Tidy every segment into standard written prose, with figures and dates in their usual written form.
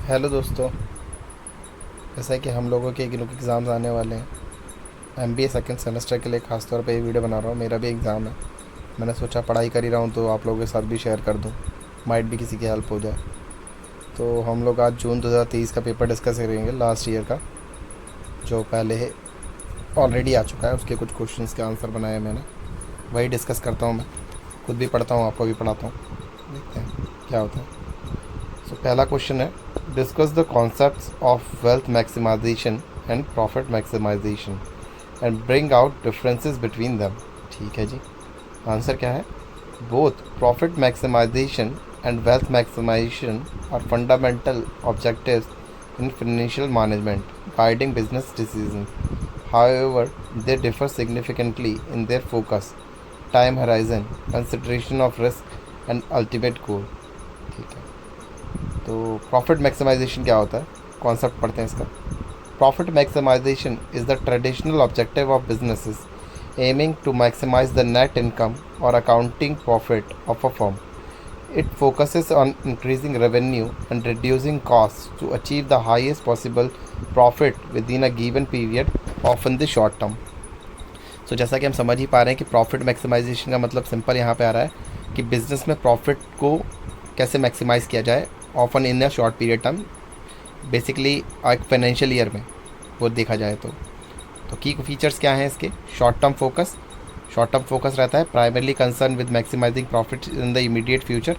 Hello दोस्तों। जैसा कि हम लोगों के एग्ज़ाम्स आने वाले हैं, एमबीए सेकंड सेमेस्टर के लिए ख़ास तौर पे ये वीडियो बना रहा हूँ। मेरा भी एग्ज़ाम है। मैंने सोचा पढ़ाई कर ही रहा हूँ तो आप लोगों के साथ भी शेयर कर दूँ, माइट भी किसी की हेल्प हो जाए। तो हम लोग आज जून 2023 का पेपर डिस्कस करेंगे, लास्ट ईयर का, जो पहले ऑलरेडी आ चुका है। उसके कुछ क्वेश्चंस के आंसर बनाए हैं मैंने, वही डिस्कस करता हूँ। मैं खुद भी पढ़ता हूँ, आपको भी पढ़ाता हूँ, देखते हैं क्या होता है। पहला क्वेश्चन है, discuss the concepts of wealth maximization and profit maximization and bring out differences between them। ठीक है जी। आंसर क्या है? Both profit maximization and wealth maximization are fundamental objectives in financial management, guiding business decisions. However, they differ significantly in their focus, time horizon, consideration of risk, and ultimate goal. ठीक है। तो profit maximization क्या होता है, concept पढ़ते हैं इसका। Profit maximisation is the traditional objective of businesses aiming to maximise the net income और accounting profit of a firm. It focuses on increasing revenue and reducing costs to achieve the highest possible profit within a given period, often the short term. So जैसा कि हम समझ ही पा रहे हैं कि profit maximisation का मतलब सिंपल यहाँ पे आ रहा है कि बिज़नेस में प्रॉफिट को कैसे मैक्सिमाइज़ किया जाए, often in a short period term, basically एक फाइनेंशियल ईयर में वो देखा जाए तो की फीचर्स क्या हैं इसके? शॉर्ट टर्म फोकस रहता है, primarily concern with maximising profit in the immediate future,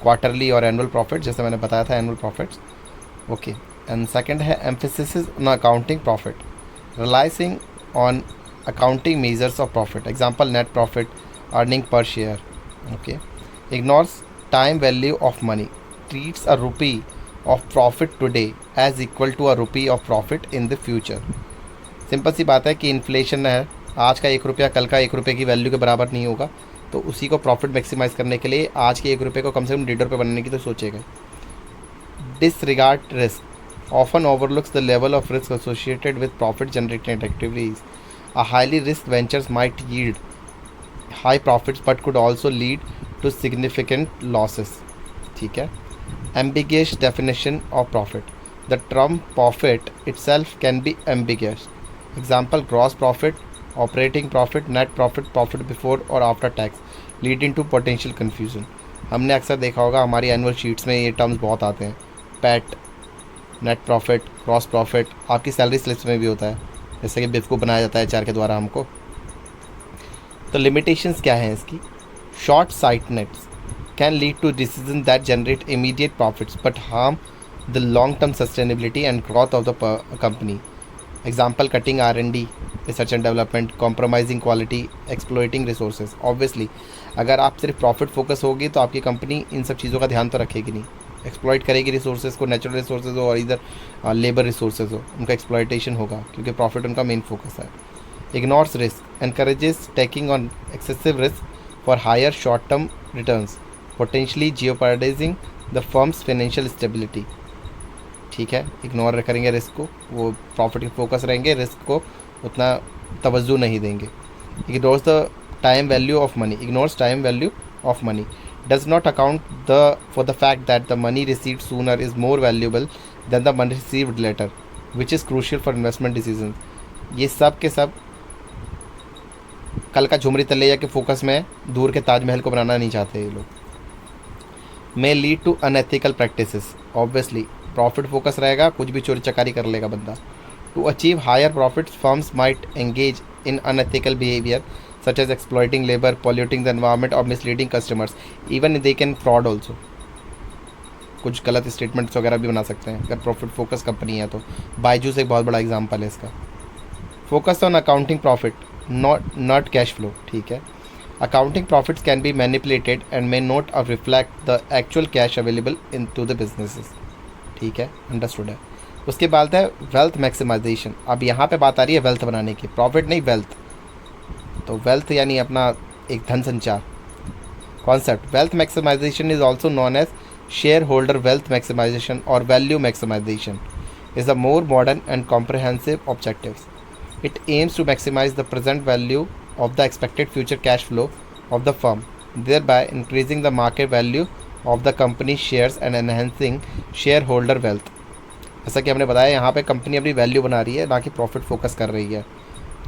quarterly और एनुअल प्रॉफिट, जैसे मैंने बताया था annual profits. Okay. And second है emphasis on accounting profit, realising on accounting measures of profit, example net profit, earning per share. Okay. Ignores time value of money, treats a rupee of profit today as equal to a rupee of profit in the future. Simple सी बात है कि inflation है, आज का 1 रुपया कल का 1 रुपये की वैल्यू के बराबर नहीं होगा, तो उसी को प्रॉफिट मैक्सिमाइज़ करने के लिए आज के 1 रुपये को कम से कम 1.5 रुपये बनाने की तो सोचेगा. Disregard risk, often overlooks the level of risk associated with profit generating activities. A highly risk ventures might yield high profits but could also lead to significant losses. ठीक है. Ambiguous definition of profit, the term profit itself can be ambiguous. Example, gross profit, operating profit, net profit, profit before और after tax, leading to potential confusion. हमने अक्सर देखा होगा हमारी annual sheets में ये टर्म्स बहुत आते हैं, PAT, net profit, gross profit, आपकी सैलरी स्लिप्स में भी होता है, जैसे कि बिफ को बनाया जाता है एचआर के द्वारा हमको. तो लिमिटेशंस क्या हैं इसकी? Short sightedness can lead to decision that generate immediate profits but harm the long term sustainability and growth of the company. Example, cutting R&D, research and development, compromising quality, exploiting resources. Obviously अगर आप सिर्फ profit focus होगी तो आपकी company इन सब चीज़ों का ध्यान तो रखेगी नहीं, एक्सप्लॉइट करेगी रिसोर्सेज को, नेचुरल रिसोर्सेज हो और इधर लेबर रिसोर्सेज हो, उनका एक्सप्लॉइटेशन होगा क्योंकि प्रॉफिट उनका मेन फोकस है. Ignores risk, encourages taking on excessive risk for higher short term returns, potentially jeopardising the firm's financial stability. ठीक है. इग्नोर करेंगे रिस्क को, वो प्रॉफिट पे फोकस रहेंगे, रिस्क को उतना तवज्जो नहीं देंगे. Ignores the time value of money, ignores time value of money, does not account the for the fact that the money received sooner is more valuable than the money received later which is crucial for investment decision. ये सब के सब कल का झुमरी तलैया के focus में, दूर के ताजमहल को बनाना नहीं चाहते ये लोग. May lead to unethical practices, obviously profit focus रहेगा, कुछ भी चोरी चकारी कर लेगा बंदा. To achieve higher profits firms might engage in unethical behaviour such as exploiting labour, polluting the environment और misleading customers. Even they can fraud also, कुछ गलत स्टेटमेंट्स वगैरह भी बना सकते हैं अगर प्रॉफिट फोकस कंपनी है तो. बायजूस एक बहुत बड़ा एग्जाम्पल है इसका. Focus on accounting profit, not cash flow. ठीक है. Accounting profits can be manipulated and may not reflect the actual cash available into the businesses. ठीक है, अंडरस्टूड है. उसके बाद है वेल्थ मैक्सिमाइजेशन. अब यहाँ पे बात आ रही है वेल्थ बनाने की, प्रॉफिट नहीं वेल्थ. तो वेल्थ यानी अपना एक धन संचार concept. Wealth maximisation is also known as shareholder wealth maximisation और value maximisation is a more modern and comprehensive objectives. It aims to maximize the present value of the expected future cash flow of the firm, thereby increasing the market value of the company's shares and enhancing shareholder wealth. जैसा कि हमने बताया, यहाँ पे company अपनी value बना रही है, ना कि प्रॉफिट फोकस कर रही है,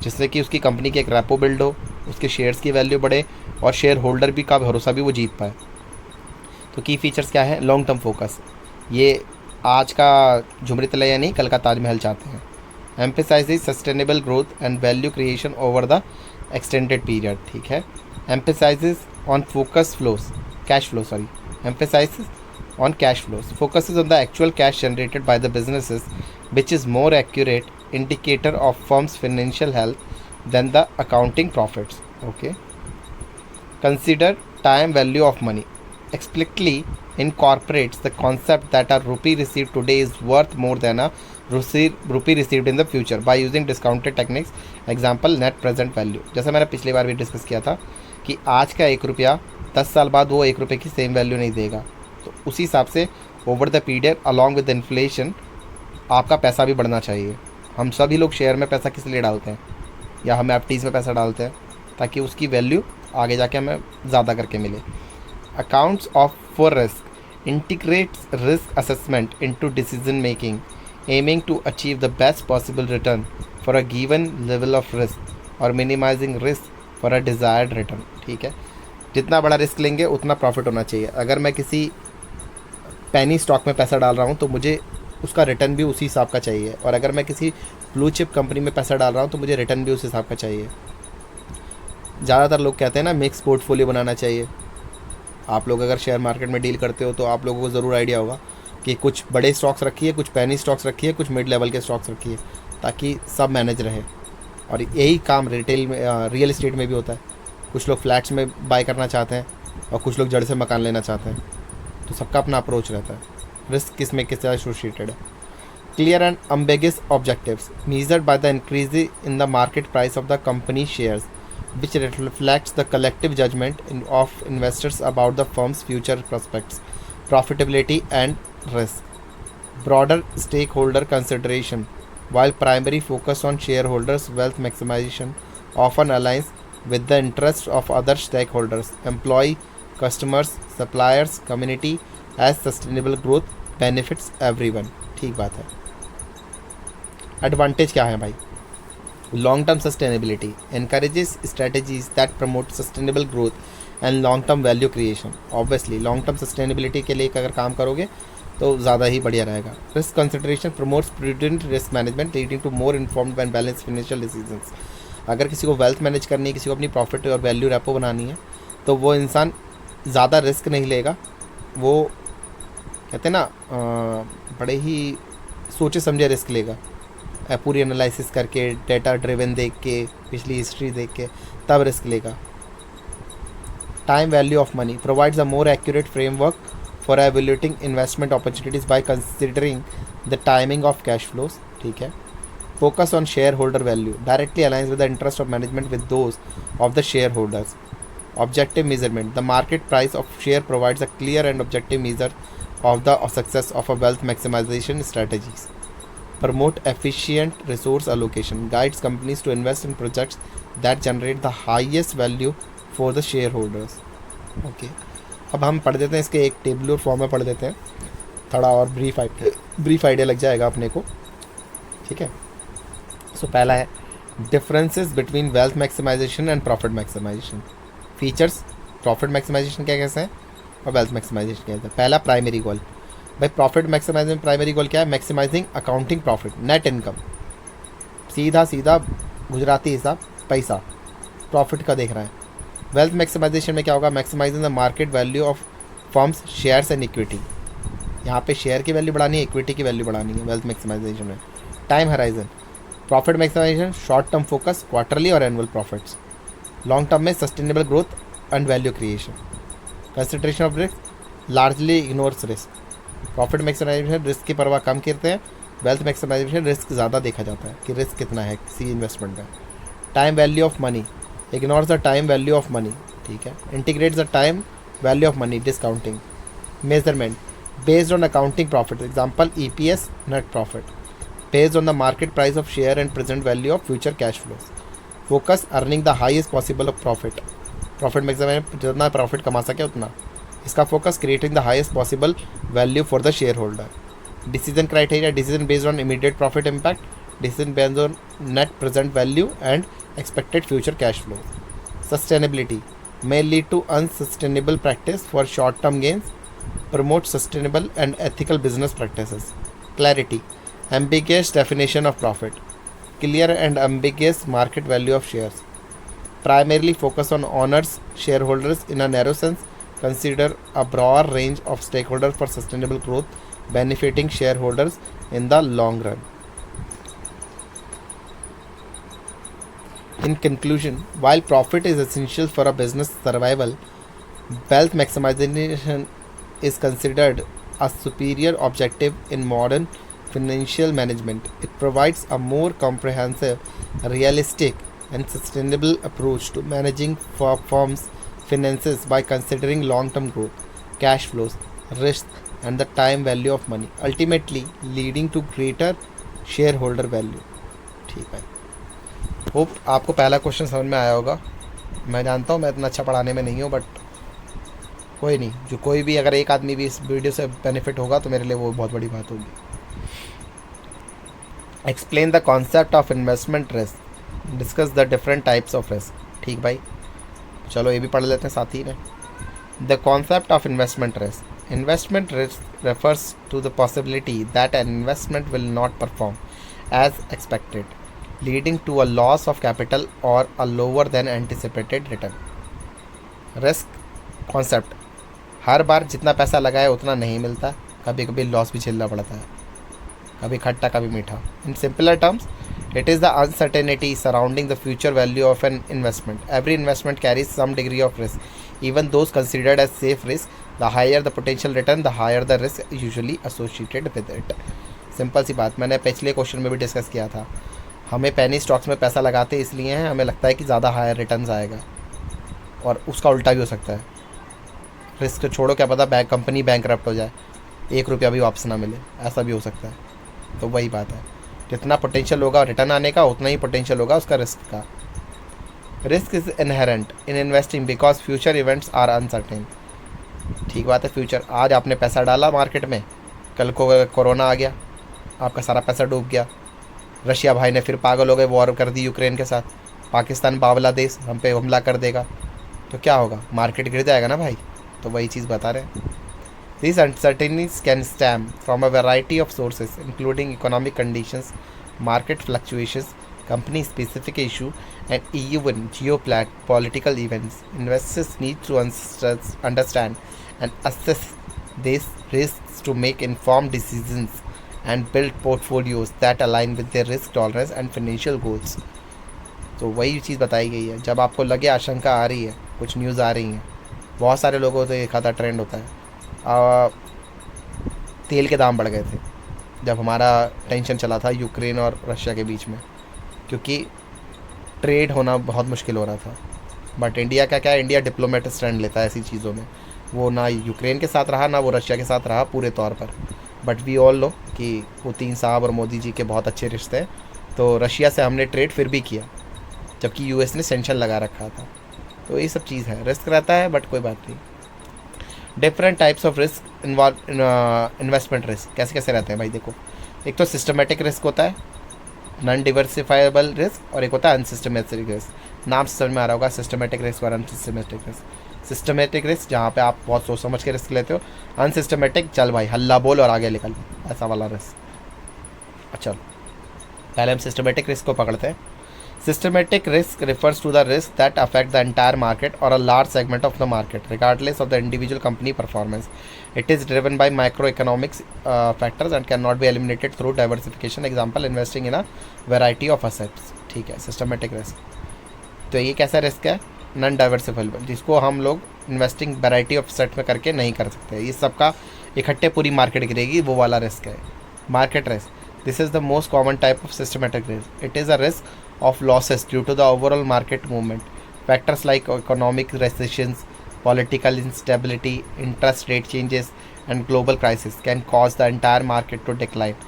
जिससे कि उसकी कंपनी की एक रेपो बिल्ड हो, उसके शेयर्स की वैल्यू बढ़े और शेयर होल्डर भी का भरोसा भी वो जीत पाए। तो की फीचर्स क्या है? लॉन्ग टर्म फोकस, ये आज का झुमरी तलैया नहीं, कल का ताजमहल चाहते हैं। Emphasize sustainable growth and value creation over the extended period, ठीक है। Emphasize on focus flows, cash flow, sorry, emphasize on cash flows, focuses on the actual cash generated by the businesses, which is more accurate indicator of firm's financial health than the accounting profits. Okay. Consider time value of money. Explicitly incorporates the concept that a rupee received today is worth more than a rupee received in the future by using discounted techniques. Example, net present value. जैसा मैंने पिछली बार भी discuss किया था कि आज का 1 रुपया 10 साल बाद वो 1 रुपये की सेम वैल्यू नहीं देगा। तो उसी हिसाब से over the period along with inflation आपका पैसा भी बढ़ना चाहिए। हम सभी लोग शेयर में पैसा किस लिए डालते हैं, या हम एफडीज में पैसा डालते हैं ताकि उसकी वैल्यू आगे जाके हमें ज़्यादा करके मिले। Accounts of for risk integrates risk assessment into decision making aiming to achieve the best possible return for a given level of risk और minimising risk for a desired return, ठीक है। जितना बड़ा रिस्क लेंगे उतना प्रॉफिट होना चाहिए। अगर मैं किसी पैनी स्टॉक में पैसा डाल रहा हूँ तो मुझे उसका रिटर्न भी उसी हिसाब का चाहिए, और अगर मैं किसी ब्लू चिप कंपनी में पैसा डाल रहा हूँ तो मुझे रिटर्न भी उस हिसाब का चाहिए। ज़्यादातर लोग कहते हैं ना मिक्स पोर्टफोलियो बनाना चाहिए। आप लोग अगर शेयर मार्केट में डील करते हो तो आप लोगों को ज़रूर आइडिया होगा कि कुछ बड़े स्टॉक्स रखिए, कुछ पैनी स्टॉक्स रखिए, कुछ मिड लेवल के स्टॉक्स रखिए, ताकि सब मैनेज रहे। और यही काम रिटेल में, रियल इस्टेट में भी होता है। कुछ लोग फ्लैट्स में बाय करना चाहते हैं और कुछ लोग जड़ से मकान लेना चाहते हैं, तो सबका अपना अप्रोच रहता है। रिस्क किस में किस तरह एसोसिएटेड है। Clear and ambiguous objectives measured by the increase in the market price of the company shares which reflects the collective judgment of investors about the firm's future prospects, profitability and risk. Broader stakeholder consideration, while primary focus on shareholders' wealth maximization often aligns with the interests of other stakeholders, employee, customers, suppliers, community, as sustainable growth benefits everyone. ठीक बात है। Advantage क्या है भाई? Long-term sustainability encourages strategies that promote sustainable growth and long-term value creation. Obviously, long-term sustainability के लिए अगर काम करोगे तो ज़्यादा ही बढ़िया रहेगा। Risk consideration promotes prudent risk management, leading to more informed and balanced financial decisions. अगर किसी को वेल्थ मैनेज करनी है, किसी को अपनी प्रॉफिट और वैल्यू रेपो बनानी है, तो वो इंसान ज़्यादा रिस्क नहीं लेगा। वो कहते हैं ना बड़े ही सोचे समझे रिस्क लेगा, पूरी एनालिसिस करके, डेटा ड्रिवन देख के, पिछली हिस्ट्री देख के, तब रिस्क लेगा। Time value of money provides a more accurate framework for evaluating investment opportunities by considering the timing of cash flows, ठीक है। Focus on shareholder value directly aligns with the interest of management with those of the shareholders. Objective measurement the market price of share provides a clear and objective measure of the success of a wealth maximization strategies. Promote efficient resource allocation, guides companies to invest in projects that generate the highest value for the shareholders. Okay. अब हम पढ़ देते हैं इसके एक tabular form में पढ़ देते हैं, थोड़ा और ब्रीफ आइडिया लग जाएगा अपने को, ठीक है। सो पहला है differences between wealth maximization and profit maximization. Features profit maximization क्या कैसे हैं और वेल्थ मैक्सिमाइजेशन कैसे हैं। पहला प्राइमरी गोल भाई, प्रॉफिट मैक्सिमाइजेशन प्राइमरी गोल क्या है? Maximizing accounting profit, net income, सीधा गुजराती हिसाब पैसा प्रॉफिट का देख रहा है। वेल्थ मैक्सिमाइजेशन में क्या होगा? Maximizing the market value of firms shares and equity. यहाँ पे शेयर की वैल्यू बढ़ानी है, इक्विटी की वैल्यू बढ़ानी है वेल्थ मैक्सिमाइजेशन में। Time horizon profit maximization short term focus, quarterly और एनुअल प्रॉफिट्स। लॉन्ग टर्म में sustainable growth and value creation. Consideration of risk largely ignores risk. Profit maximization risk की परवाह कम करते हैं, वेल्थ मैक्सिमाइजेशन रिस्क ज़्यादा देखा जाता है कि रिस्क कितना है किसी इन्वेस्टमेंट में। Time value of money ignores the time value of money, ठीक है। Integrates the time value of money, discounting. Measurement based on accounting profit, example EPS net profit, based on the market price of share and present value of future cash flows. Focus earning the highest possible of profit, profit maximization जितना profit कमा सके उतना। इसका focus creating the highest possible value for the share holder. Decision criteria: decision based on immediate profit impact, decision based on net present value and expected future cash flow. Sustainability: may lead to unsustainable practice for short term gains, promote sustainable and ethical business practices. Clarity: ambiguous definition of profit, clear and ambiguous market value of shares. Primarily focus on owners, shareholders in a narrow sense, consider a broad range of stakeholders for sustainable growth, benefiting shareholders in the long run. In conclusion, while profit is essential for a business survival, wealth maximization is considered a superior objective in modern financial management. It provides a more comprehensive, realistic, and sustainable approach to managing firms' finances by considering long-term growth, cash flows, risks, and the time value of money, ultimately leading to greater shareholder value. ठीक है, hope आपको पहला question समझ में आया होगा. मैं जानता हूँ मैं इतना अच्छा पढ़ाने में नहीं हूँ, बट कोई नहीं, जो कोई भी अगर एक आदमी भी इस वीडियो से बेनिफिट होगा तो मेरे लिए वो बहुत बड़ी बात होगी. Explain the concept of investment risk, discuss the different types of risk. ठीक भाई, चलो ये भी पढ़ लेते हैं साथ ही में. The concept of investment risk. Investment risk refers to the possibility that an investment will not perform as expected, leading to a loss of capital or a lower than anticipated return. Risk concept: हर बार जितना पैसा लगाए उतना नहीं मिलता, कभी कभी loss भी झेलना पड़ता है, कभी खट्टा कभी मीठा. In simpler terms, it is the uncertainty surrounding the future value of an investment. Every investment carries some degree of risk, even those considered as safe risk. The higher the potential return, the higher the risk usually associated with it. Simple सी बात, मैंने पिछले question में भी discuss किया था. हमें penny stocks में पैसा लगाते इसलिए हैं, हमें लगता है कि ज़्यादा हायर रिटर्न्स आएगा, और उसका उल्टा भी हो सकता है. रिस्क छोड़ो, क्या पता कंपनी बैंकरप्ट हो जाए, 1 रुपया भी वापस ना मिले, ऐसा भी हो सकता है. तो वही बात है, जितना पोटेंशियल होगा रिटर्न आने का उतना ही पोटेंशियल होगा उसका रिस्क का. Risk is inherent in investing because future events are uncertain. ठीक बात है, फ्यूचर, आज आपने पैसा डाला मार्केट में, कल को कोरोना आ गया, आपका सारा पैसा डूब गया. रशिया भाई ने फिर पागल हो गए, वॉर कर दी यूक्रेन के साथ. पाकिस्तान बावला देश हम पे हमला कर देगा तो क्या होगा, मार्केट गिर जाएगा ना भाई. तो वही चीज़ बता रहे हैं. These uncertainties can stem from a variety of sources, including economic conditions, market fluctuations, company-specific issue, and even geopolitical events. Investors need to understand and assess these risks to make informed decisions and build portfolios that align with their risk tolerance and financial goals. तो वही चीज़ बताई गई है. जब आपको लगे आशंका आ रही है, कुछ न्यूज़ आ रही हैं, बहुत सारे लोगों से एक आधा ट्रेंड होता है. तेल के दाम बढ़ गए थे जब हमारा टेंशन चला था यूक्रेन और रशिया के बीच में, क्योंकि ट्रेड होना बहुत मुश्किल हो रहा था. बट इंडिया का क्या है, इंडिया डिप्लोमेटिक स्टैंड लेता है ऐसी चीज़ों में. वो ना यूक्रेन के साथ रहा, ना वो रशिया के साथ रहा पूरे तौर पर. बट वी ऑल नो कि पुतिन साहब और मोदी जी के बहुत अच्छे रिश्ते हैं. तो रशिया से हमने ट्रेड फिर भी किया, जबकि यूएस ने सेंक्शन लगा रखा था. तो ये सब चीज़ है, रिस्क रहता है, बट कोई बात नहीं. Different types of risk involve investment risk कैसे कैसे रहते हैं भाई. देखो, एक तो सिस्टमेटिक रिस्क होता है, नॉन डिवर्सिफाइबल रिस्क, और एक होता है अनसिस्टमेटिक रिस्क. नाम से समझ में आ रहा होगा, सिस्टमेटिक रिस्क और अनसिस्टमेटिक रिस्क. सिस्टमेटिक रिस्क जहाँ पे आप बहुत सोच समझ के रिस्क लेते हो. अनसिस्टमेटिक, चल भाई हल्ला बोल और आगे निकल, ऐसा वाला रिस्क. अच्छा, पहले हम सिस्टमेटिक रिस्क को पकड़ते हैं. Systematic risk refers to the risks that affect the entire market or a large segment of the market, regardless of the individual company performance. It is driven by macroeconomics factors and cannot be eliminated through diversification. Example, investing in a variety of assets. ठीक है, systematic risk. तो ये कैसा risk है, non diversifiable, जिसको हम लोग investing variety of set में करके नहीं कर सकते. ये सबका इकट्ठे पूरी मार्केट गिरेगी, वो वाला रिस्क है market risk. This is the most common type of systematic risk. It is a risk of losses due to the overall market movement. Factors like economic recessions, political instability, interest rate changes, and global crisis can cause the entire market to decline,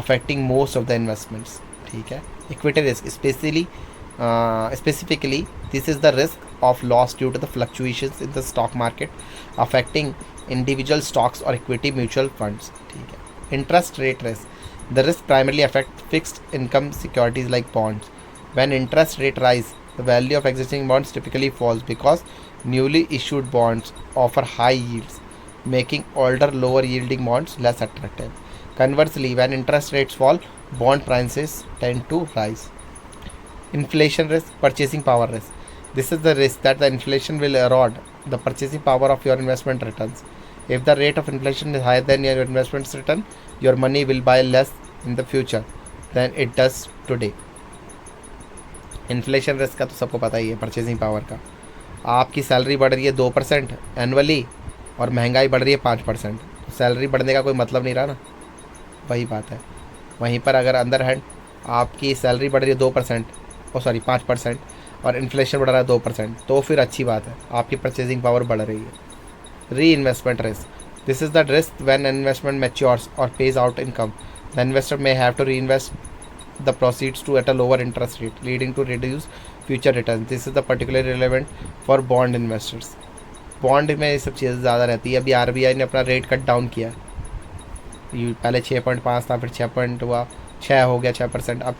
affecting most of the investments. ठीक है. Equity risk, specifically, this is the risk of loss due to the fluctuations in the stock market, affecting individual stocks or equity mutual funds. ठीक है. Interest rate risk. The risk primarily affects fixed income securities like bonds. When interest rate rise, the value of existing bonds typically falls because newly issued bonds offer high yields, making older lower yielding bonds less attractive. Conversely, when interest rates fall, bond prices tend to rise. Inflation risk, purchasing power risk. This is the risk that the inflation will erode the purchasing power of your investment returns. If the rate of inflation is higher than your investment's return, your money will buy less in the future than it does today. Inflation risk का तो सबको पता ही है, purchasing power का। आपकी salary बढ़ रही है 2% एनुअली और महंगाई बढ़ रही है 5%, सैलरी बढ़ने का कोई मतलब नहीं रहा ना, वही बात है। वहीं पर अगर अंदर हैंड आपकी सैलरी बढ़ रही है 2% 5% और इन्फ्लेशन बढ़ रहा है 2%, तो फिर अच्छी बात है, आपकी परचेजिंग पावर बढ़ रही है। री investment risk. This is the risk when an investment matures or pays out income. The investor may have to reinvest the proceeds to at a lower interest rate, leading to reduced future returns. This is the particularly relevant for bond investors. Bond में ये सब चीज़ें ज़्यादा रहती है। अभी RBI ने अपना रेट कट डाउन किया, पहले 6.5 था, फिर 6 हो गया 6%, अब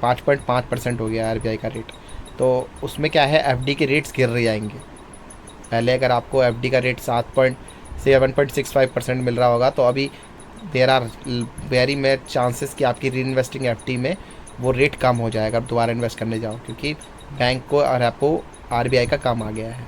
5.5% हो गया आरबीआई का रेट। तो उसमें क्या है, एफडी के रेट्स गिर रहे जाएंगे। पहले अगर आपको एफडी का रेट 7.65% मिल रहा होगा, तो अभी देर आर वेरी मेर चांसेस कि आपकी री इन्वेस्टिंग एफडी में वो रेट कम हो जाएगा अब दोबारा इन्वेस्ट करने जाओ, क्योंकि बैंक को और आपको आरबीआई का काम आ गया है।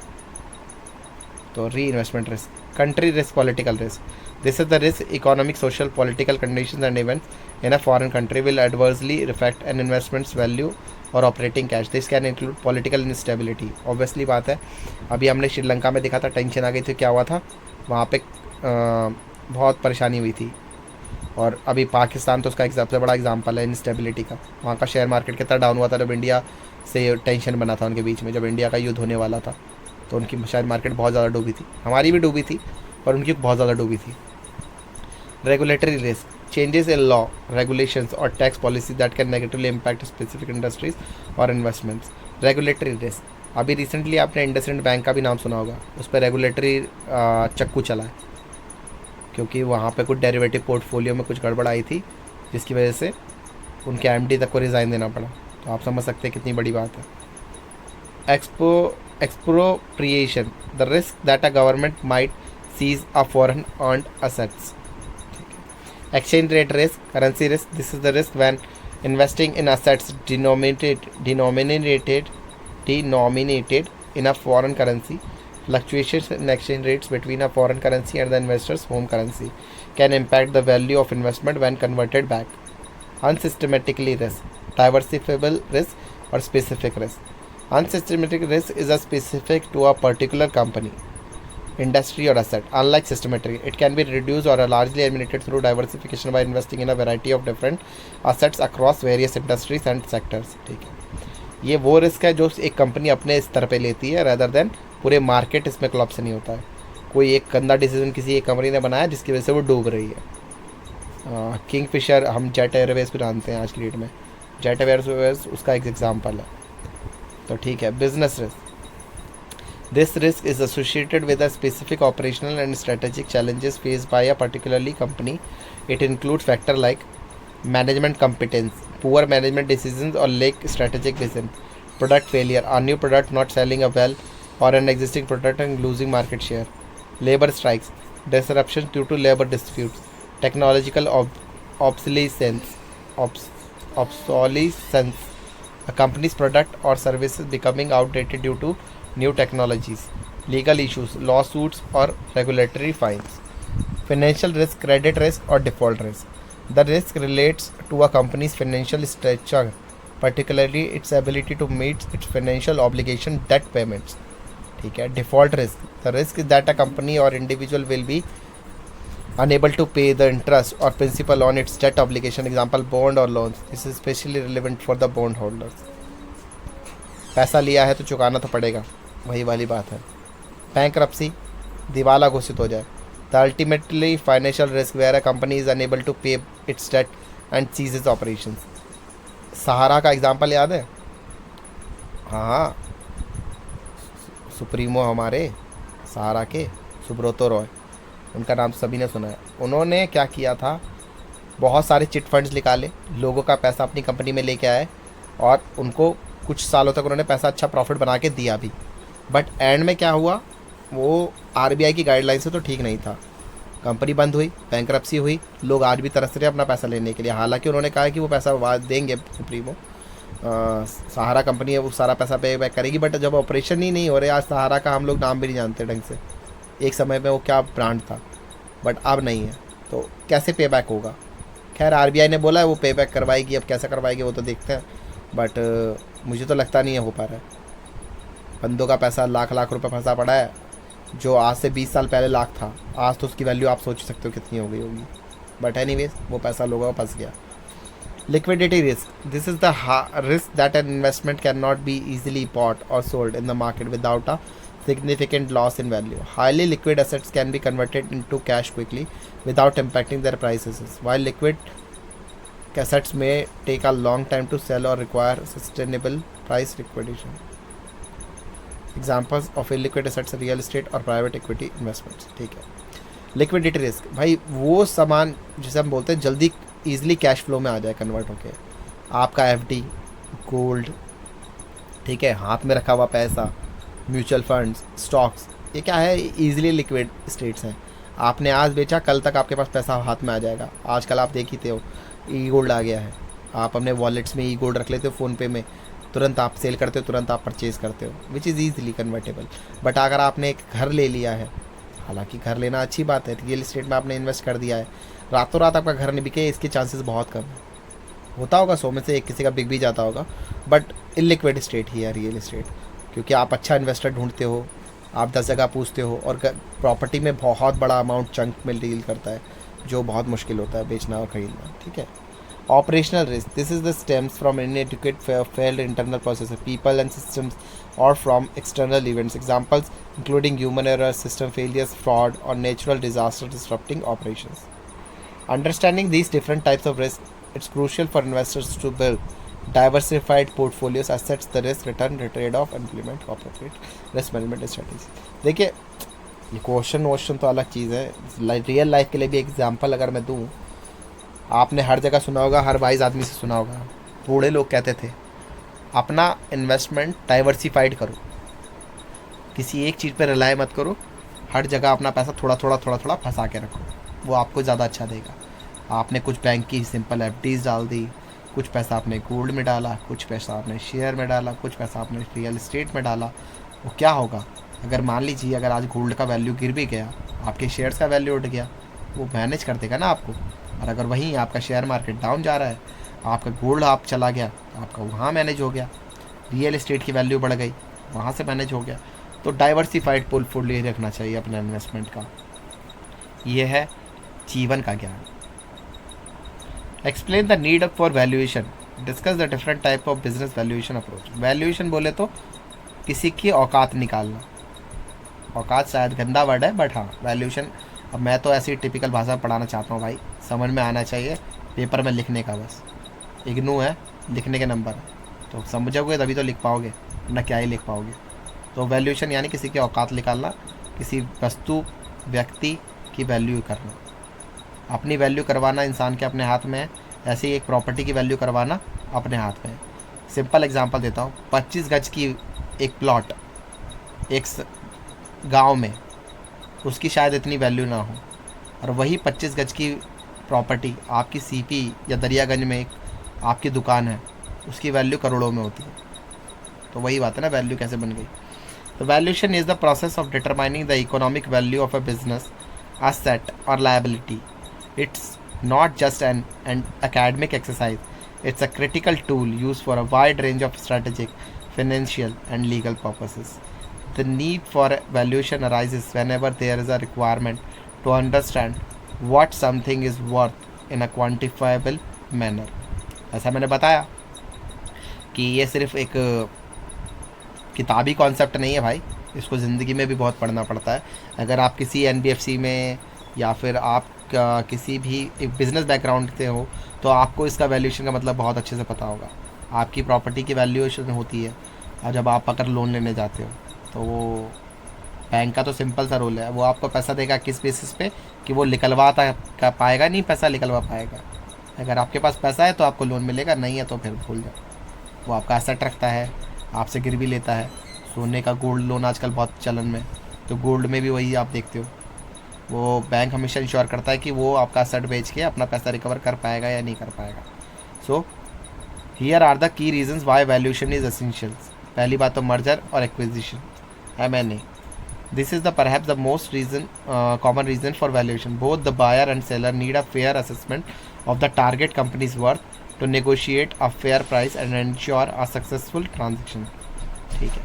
तो reinvestment risk. Country risk, political risk. This is the risk economic, social, political conditions and events in a foreign country will adversely reflect an investment's value और operating cash. This can include political instability. Obviously बात है, अभी हमने श्रीलंका में देखा था, tension आ गई थी, क्या हुआ था वहाँ पे, बहुत परेशानी हुई थी। और अभी पाकिस्तान तो उसका एक सबसे बड़ा एग्जांपल है इंस्टेबिलिटी का। वहाँ का शेयर मार्केट कितना डाउन हुआ था जब इंडिया से टेंशन बना था उनके बीच में, जब इंडिया का युद्ध होने वाला था, तो उनकी शेयर मार्केट बहुत ज़्यादा डूबी थी। हमारी भी डूबी थी, पर उनकी बहुत ज़्यादा डूबी थी। Regulatory risk. Changes in law, regulations और tax policy that can negatively impact specific industries और इन्वेस्टमेंट्स. Regulatory risk. अभी रिसेंटली आपने इंडसइंड बैंक का भी नाम सुना होगा, उस पर रेगुलेटरी चक्कू चला है, क्योंकि वहाँ पे कुछ डेरिवेटिव पोर्टफोलियो में कुछ गड़बड़ आई थी, जिसकी वजह से उनके एमडी तक को रिज़ाइन देना पड़ा। तो आप समझ सकते हैं कितनी बड़ी बात है। Expropriation. The risk that a government might sees a foreign earned assets. Exchange rate risk, currency risk. This is the risk when investing in assets denominated in a foreign currency. Fluctuations in exchange rates between a foreign currency and the investor's home currency can impact the value of investment when converted back. Unsystematically risk, diversifiable risk or specific risk. Unsystematic risk is a specific to a particular company, industry or asset. Unlike systematic, it can be reduced or largely eliminated through diversification by investing in a variety of different assets across various industries and sectors. ठीक है, ये वो risk है जो एक company अपने स्तर पे लेती है, rather than पूरे मार्केट इसमें कोलैप्स नहीं होता है। कोई एक गंदा डिसीजन किसी एक कंपनी ने बनाया जिसकी वजह से वो डूब रही है। किंगफिशर, हम जेट एयरवेज को जानते हैं आज की डेट में, जेट एयरवेज उसका एक एग्जाम्पल है। तो ठीक है, business risk. This risk is associated with a specific operational and strategic challenges faced by a particularly company. It includes factors like management competence, poor management decisions or lack strategic vision, product failure, a new product not selling well, or an existing product and losing market share, labor strikes, disruptions due to labor disputes, technological obsolescence, a company's product or services becoming outdated due to new technologies, legal issues, lawsuits or regulatory fines. Financial risk, credit risk or default risk. The risk relates to a company's financial structure, particularly its ability to meet its financial obligation, debt payments. ठीक है, default risk. The risk is that a company or individual will be unable to pay the interest or principal on its debt obligation, example bond or loans. This is especially relevant for the bond holders. पैसा लिया है तो चुकाना तो पड़ेगा, वही वाली बात है। बैंक्रप्सी, दिवाला घोषित हो जाए. The ultimately financial risk where a company is unable to pay its debt and ceases operations. Sahara का एग्जांपल याद है? हाँ, सुप्रीमो हमारे सहारा के सुब्रतो रॉय, उनका नाम तो सभी ने सुना है। उन्होंने क्या किया था, बहुत सारे चिट फंड्स निकाले, लोगों का पैसा अपनी कंपनी में लेके आए और उनको कुछ सालों तक उन्होंने पैसा अच्छा प्रॉफिट बना के दिया भी। बट एंड में क्या हुआ, वो आरबीआई की गाइडलाइन से तो ठीक नहीं था, कंपनी बंद हुई, बैंकरप्सी हुई, लोग आज भी तरस रहे हैं अपना पैसा लेने के लिए। हालांकि उन्होंने कहा है कि वो पैसा बाद देंगे, सुप्रीमो सहारा कंपनी है वो सारा पैसा पे बैक करेगी, बट जब ऑपरेशन ही नहीं हो रहे, आज सहारा का हम लोग नाम भी नहीं जानते ढंग से। एक समय में वो क्या ब्रांड था, बट अब नहीं है, तो कैसे पे बैक होगा। खैर आरबीआई ने बोला है वो पे बैक करवाएगी, अब कैसे करवाएगी वो तो देखते हैं, बट मुझे तो लगता नहीं है हो पा रहा है। बंदों का पैसा लाख लाख रुपए फंसा पड़ा है, जो आज से 20 साल पहले लाख था, आज तो उसकी वैल्यू आप सोच सकते हो कितनी हो गई होगी। बट एनीवेज वो पैसा लोगों का फंस गया। Liquidity risk, this is the risk that an investment can not be easily bought or sold in the market without a significant loss in value. Highly liquid assets can be converted into cash quickly without impacting their prices, while liquid assets may take a long time to sell or require sustainable price liquidation. Examples of illiquid assets are real estate और private equity investments। ठीक है, liquidity risk भाई वो सामान जिसे हम बोलते हैं जल्दी ईजिली कैश फ्लो में आ जाए कन्वर्ट होके। आपका एफडी, गोल्ड, ठीक है, हाथ में रखा हुआ पैसा, म्यूचुअल फंड्स, स्टॉक्स, ये क्या है, ईजिली लिक्विड स्टेट्स हैं। आपने आज बेचा, कल तक आपके पास पैसा हाथ में आ जाएगा। आजकल आप देख ही हो, ई गोल्ड आ गया है, आप अपने वॉलेट्स में ई गोल्ड रख लेते हो, फ़ोनपे में तुरंत आप सेल करते हो, तुरंत आप परचेज़ करते हो, which is easily convertible. But अगर आपने एक घर ले लिया है, हालांकि घर लेना अच्छी बात है, रियल इस्टेट में आपने इन्वेस्ट कर दिया है, रातों रात आपका घर नहीं बिके, इसके चांसेस बहुत कम है। होता होगा 100 में से एक किसी का बिक भी जाता होगा, बट इलिक्विड स्टेट ही है रियल इस्टेट, क्योंकि आप अच्छा इन्वेस्टर ढूंढते हो, आप 10 जगह पूछते हो, और प्रॉपर्टी में बहुत बड़ा अमाउंट चंक में डील करता है, जो बहुत मुश्किल होता है बेचना और खरीदना। ठीक है, operational risk, this is the stems from inadequate failed internal processes, people and systems, or from external events. Examples including human error, system failures, fraud, or natural disaster disrupting operations. Understanding these different types of risk, it's crucial for investors to build diversified portfolios, assess the risk return trade-off, and implement appropriate risk management strategies. देखिए ये question तो अलग चीज़ है, real life के लिए भी example अगर मैं दूँ, आपने हर जगह सुना होगा, हर वाइज आदमी से सुना होगा, बूढ़े लोग कहते थे अपना इन्वेस्टमेंट डाइवर्सिफाइड करो, किसी एक चीज़ पे रिलाय मत करो, हर जगह अपना पैसा थोड़ा थोड़ा फंसा के रखो, वो आपको ज़्यादा अच्छा देगा। आपने कुछ बैंक की सिंपल एफडीज डाल दी, कुछ पैसा आपने गोल्ड में डाला, कुछ पैसा आपने शेयर में डाला, कुछ पैसा आपने रियल इस्टेट में डाला, वो क्या होगा, अगर मान लीजिए अगर आज गोल्ड का वैल्यू गिर भी गया, आपके शेयर्स का वैल्यू उठ गया, वो मैनेज कर देगा ना आपको। और अगर वहीं आपका शेयर मार्केट डाउन जा रहा है, आपका गोल्ड आप चला गया, आपका वहाँ मैनेज हो गया, रियल इस्टेट की वैल्यू बढ़ गई, वहाँ से मैनेज हो गया। तो डाइवर्सिफाइड पोर्टफोलियो रखना चाहिए अपने इन्वेस्टमेंट का, ये है जीवन का ज्ञान। Explain the need for valuation, discuss the different type of business valuation approach. Valuation बोले तो किसी की औकात निकालना, औकात शायद गंदा वर्ड है, बट हाँ वैल्यूएशन, अब मैं तो ऐसी टिपिकल भाषा पढ़ाना चाहता हूँ भाई, समझ में आना चाहिए, पेपर में लिखने का बस, इग्नू है, लिखने के नंबर है, तो समझोगे तभी तो लिख पाओगे, वरना क्या ही लिख पाओगे। तो वैल्यूएशन यानी किसी की औकात निकालना, किसी वस्तु व्यक्ति की वैल्यू करना, अपनी वैल्यू करवाना इंसान के अपने हाथ में है, ऐसे ही एक प्रॉपर्टी की वैल्यू करवाना अपने हाथ में है। सिंपल एग्जांपल देता हूँ, 25 गज की एक प्लॉट एक गांव में, उसकी शायद इतनी वैल्यू ना हो, और वही 25 गज की प्रॉपर्टी आपकी सीपी या दरियागंज में एक आपकी दुकान है, उसकी वैल्यू करोड़ों में होती है। तो वही बात है ना, वैल्यू कैसे बन गई। तो valuation is the process of determining the economic value of a business, asset or liability. It's not just an academic exercise, it's a critical tool used for a wide range of strategic, financial and legal purposes. The need for valuation arises whenever there is a requirement to understand what something is worth in a quantifiable manner. ऐसा मैंने बताया कि ये सिर्फ एक किताबी concept नहीं है भाई, इसको ज़िंदगी में भी बहुत पढ़ना पड़ता है। अगर आप किसी एनबीएफसी में या फिर आप किसी भी एक बिज़नेस बैकग्राउंड से हो, तो आपको इसका वैल्यूएशन का मतलब बहुत अच्छे से पता होगा। आपकी प्रॉपर्टी की वैल्यूएशन होती है, और जब आप अगर लोन लेने जाते हो तो वो बैंक का तो सिंपल सा रूल है, वो आपको पैसा देगा किस बेसिस पे कि वो निकलवा पाएगा, नहीं पैसा निकलवा पाएगा। अगर आपके पास पैसा है तो आपको लोन मिलेगा, नहीं है तो फिर भूल जाओ। वो आपका एसेट रखता है, आपसे गिरवी लेता है। सोने का गोल्ड लोन आजकल बहुत चलन में, तो गोल्ड में भी वही आप देखते हो, वो बैंक हमेशा इंश्योर करता है कि वो आपका एसेट बेच के अपना पैसा रिकवर कर पाएगा या नहीं कर पाएगा। So here are the key reasons why valuation is essentials. पहली बात तो मर्जर और एक्विजिशन है, मैंने this is the perhaps the most reason common reason for valuation. Both the buyer and seller need a fair assessment of the target company's worth to negotiate a fair price and ensure a successful transaction. ठीक है।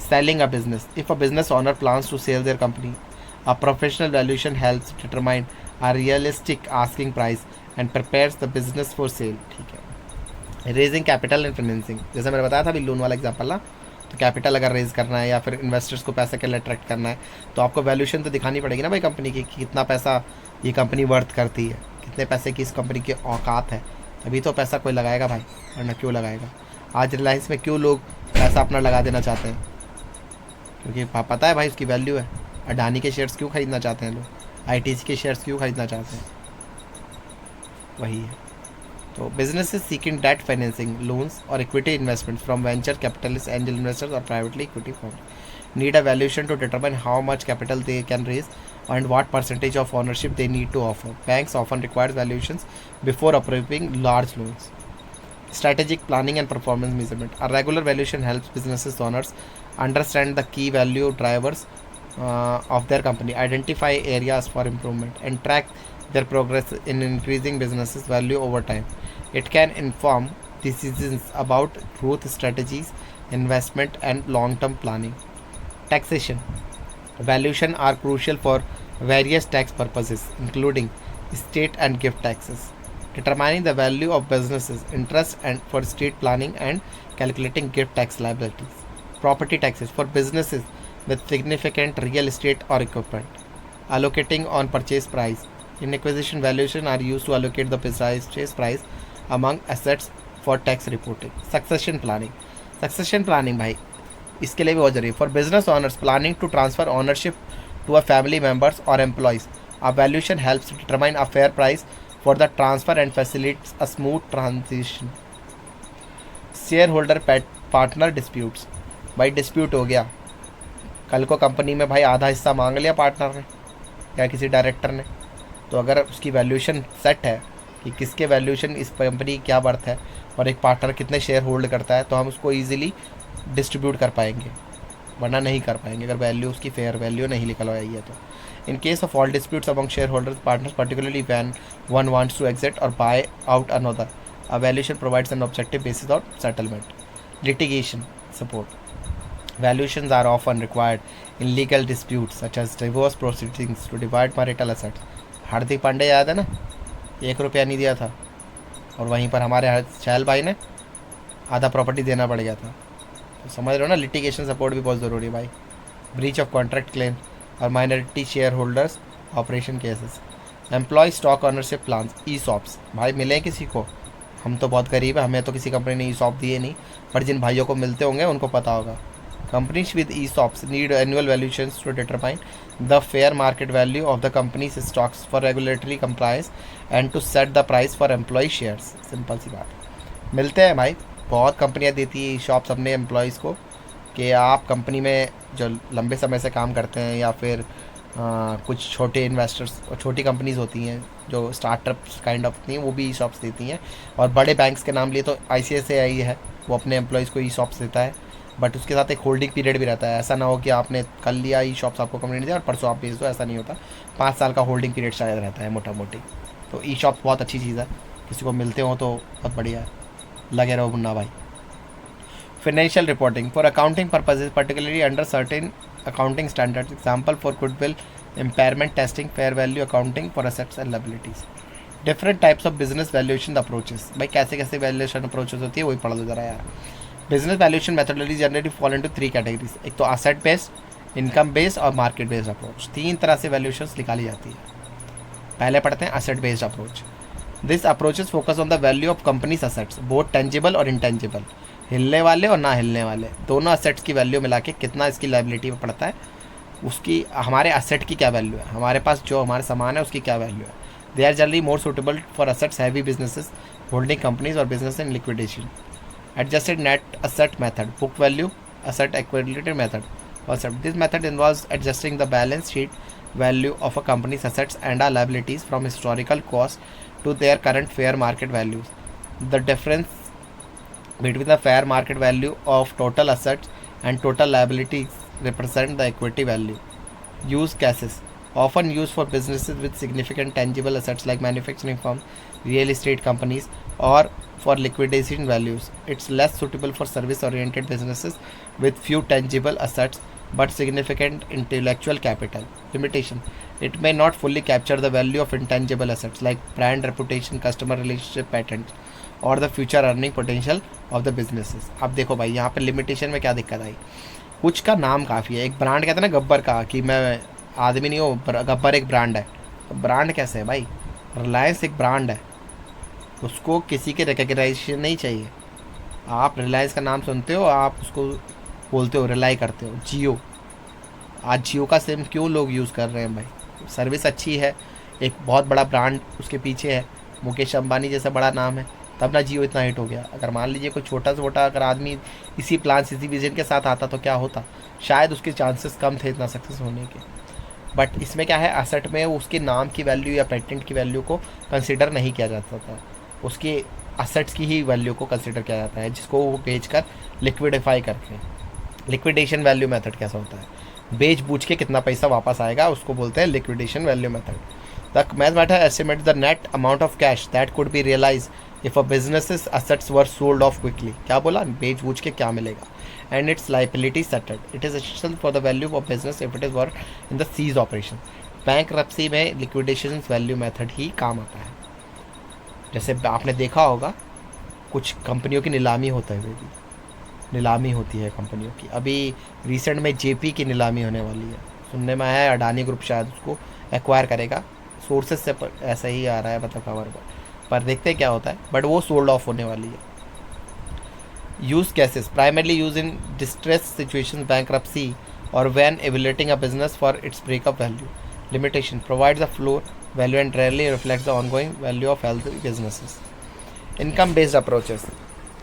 Selling a business. If a business owner plans to sell their company, a professional valuation helps determine a realistic asking price and prepares the business for sale. ठीक है। Raising capital and financing. जैसे मैंने बताया था अभी loan वाला example ना, तो कैपिटल अगर रेज करना है या फिर इन्वेस्टर्स को पैसे के लिए अट्रैक्ट करना है, तो आपको वैल्यूएशन तो दिखानी पड़ेगी ना भाई कंपनी की, कि कितना पैसा ये कंपनी वर्थ करती है, कितने पैसे की इस कंपनी की औकात है, तभी तो पैसा कोई लगाएगा भाई, वरना क्यों लगाएगा। आज रिलायंस में क्यों लोग पैसा अपना लगा देना चाहते हैं, क्योंकि पता है भाई उसकी वैल्यू है। अडानी के शेयर्स क्यों खरीदना चाहते हैं लोग, आईटीसी के शेयर्स क्यों खरीदना चाहते हैं, वही है। तो businesses seeking debt financing, loans or equity investments from venture capitalists, angel investors or privately equity firms need a valuation to determine how much capital they can raise and what percentage of ownership they need to offer. Banks often require valuations before approving large loans. Strategic planning and performance measurement. A regular valuation helps businesses owners understand the key value drivers of their company, identify areas for improvement, and track their progress in increasing businesses value over time. It can inform decisions about growth strategies, investment, and long-term planning. Taxation. Valuation are crucial for various tax purposes, including state and gift taxes. Determining the value of businesses, interest, and for state planning and calculating gift tax liabilities. Property taxes for businesses with significant real estate or equipment. Allocating on purchase price. In acquisition, valuation are used to allocate the purchase price among assets for tax reporting. Succession planning. Succession planning भाई इसके लिए भी बहुत जरूरी है। For business owners planning to transfer ownership to a family members or employees, a valuation helps determine a fair price for the transfer and facilitates a smooth transition. Shareholder partner disputes. भाई dispute हो गया, कल को company में भाई आधा हिस्सा मांग लिया पार्टनर ने या किसी डायरेक्टर ने, तो अगर उसकी वैल्यूएशन सेट है कि किसके वैल्यूएशन इस कंपनी की क्या वर्थ है और एक पार्टनर कितने शेयर होल्ड करता है, तो हम उसको ईजिली डिस्ट्रीब्यूट कर पाएंगे, वरना नहीं कर पाएंगे अगर वैल्यू उसकी फेयर वैल्यू नहीं निकल आई है तो। In case of all disputes among shareholders partners, particularly when one wants to exit और buy out another, a valuation provides an objective basis on settlement. Litigation support. Valuations are often required in legal disputes such as divorce proceedings to divide marital assets. हार्दिक पांडे याद है ना, 1 रुपया नहीं दिया था और वहीं पर हमारे शैल भाई ने आधा प्रॉपर्टी देना पड़ गया था, तो समझ रहे हो ना, लिटिगेशन सपोर्ट भी बहुत ज़रूरी है भाई. ब्रीच ऑफ कॉन्ट्रैक्ट क्लेम और minority shareholders operation cases. Employee stock ownership plan, ESOPs. भाई मिले किसी को, हम तो बहुत गरीब है, हमें तो किसी कंपनी ने ई सॉप दिए नहीं, पर जिन भाइयों को मिलते होंगे उनको पता होगा. Companies with ESOPs need annual valuations to determine the fair market value of the company's stocks for regulatory compliance and to set the price for employee shares. Simple सी बात है, मिलते हैं भाई. बहुत कंपनियां देती है ESOPs अपने एम्प्लॉयज़ को कि आप कंपनी में जो लंबे समय से काम करते हैं या फिर कुछ छोटे इन्वेस्टर्स और छोटी कंपनीज होती हैं जो स्टार्टअप्स काइंड ऑफ होती हैं, वो भी ESOPs देती हैं. और बड़े बैंक्स के नाम लिए तो ICICI है, वो अपने एम्प्लॉयज़ को ESOPs देता है, बट उसके साथ एक होल्डिंग पीरियड भी रहता है. ऐसा ना हो कि आपने कल लिया ESOPs आपको कंपनी ने दिया और परसों आप बेच दो, ऐसा नहीं होता. 5 साल का होल्डिंग पीरियड शायद रहता है मोटा मोटी. तो ESOPs बहुत अच्छी चीज़ है, किसी को मिलते हो तो बहुत बढ़िया है, लगे रहो मुन्ना भाई. Financial reporting for accounting purposes particularly under certain accounting standards. Example for goodwill impairment testing, fair value accounting for assets and liabilities. Different types of business valuation approaches. भाई कैसे कैसे वैल्यूएशन अप्रोचेस होती है वही पढ़ लो जरा यार. Business valuation methodology generally fall into 3 categories. एक तो असेट बेस्ड, इनकम बेस्ड और मार्केट बेस्ड अप्रोच. 3 तरह से वैल्यूएशंस निकाली जाती है. पहले पढ़ते हैं asset based approach. This approaches focus on the value of companies assets, both tangible और इनटेंजिबल, हिलने वाले और ना हिलने वाले, दोनों असेट्स की वैल्यू मिला के कितना इसकी लायबिलिटी में पड़ता है उसकी हमारे असेट की क्या वैल्यू है, हमारे पास जो हमारे सामान है उसकी क्या वैल्यू है. They are generally more suitable for assets heavy businesses, holding companies और business in liquidation. Adjusted net asset method, book value, asset equality method. Concept. This method involves adjusting the balance sheet value of a company's assets and liabilities from historical cost to their current fair market values. The difference between the fair market value of total assets and total liabilities represent the equity value. Use cases. Often used for businesses with significant tangible assets like manufacturing firms, real estate companies, or for liquidation values. It's less suitable for service oriented businesses with few tangible assets but significant intellectual capital. Limitation. It may not fully capture the value of intangible assets like brand reputation, customer relationship, patents, और the future earning potential of the businesses. अब देखो भाई यहाँ पे limitation में क्या दिक्कत आई. कुछ का नाम काफ़ी है. एक ब्रांड कहते हैं ना गब्बर का, कि मैं आदमी नहीं हूँ, गब्बर एक ब्रांड है. तो ब्रांड कैसे है भाई. रिलायंस एक ब्रांड है, उसको किसी के रिकग्नाइजेशन नहीं चाहिए. आप रिलायंस का नाम सुनते हो, आप उसको बोलते हो, रिलाई करते हो. जियो, आज जियो का सिम क्यों लोग यूज़ कर रहे हैं भाई. सर्विस अच्छी है, एक बहुत बड़ा ब्रांड उसके पीछे है, मुकेश अंबानी जैसा बड़ा नाम है, तब ना जियो इतना हिट हो गया. अगर मान लीजिए कोई छोटा से छोटा अगर आदमी इसी प्लान इसी विजन के साथ आता तो क्या होता, शायद उसके चांसेस कम थे इतना सक्सेस होने के. बट इसमें क्या है, एसेट में उसके नाम की वैल्यू या पेटेंट की वैल्यू को कंसिडर नहीं किया जाता था, उसके असेट्स की ही वैल्यू को कंसिडर किया जाता है, जिसको वो बेचकर लिक्विडिफाई करके. लिक्विडेशन वैल्यू मेथड कैसा होता है, बेच बूझ के कितना पैसा वापस आएगा उसको बोलते हैं liquidation value method. The math method estimate the net amount of cash that could be realize if a business assets were sold off quickly. क्या बोला, बेच बूझ के क्या मिलेगा. And its liability settled. It is essential for the value of business if it is work in the cease operation. Bankruptcy में liquidation value method ही काम आता है. जैसे आपने देखा होगा कुछ कंपनियों की नीलामी होते हुए भी, नीलामी होती है कंपनियों की. अभी रिसेंट में जेपी की नीलामी होने वाली है, सुनने में आया है. अडानी ग्रुप शायद उसको एक्वायर करेगा, सोर्सेज से ऐसा ही आ रहा है, मतलब खबर पर देखते हैं क्या होता है. बट वो सोल्ड ऑफ होने वाली है. Use cases primarily use in distress situation, bankruptcy, और when evaluating a business for its breakup value. Limitation provides a floor value and rarely reflects the ongoing value of healthy businesses. Income based approaches.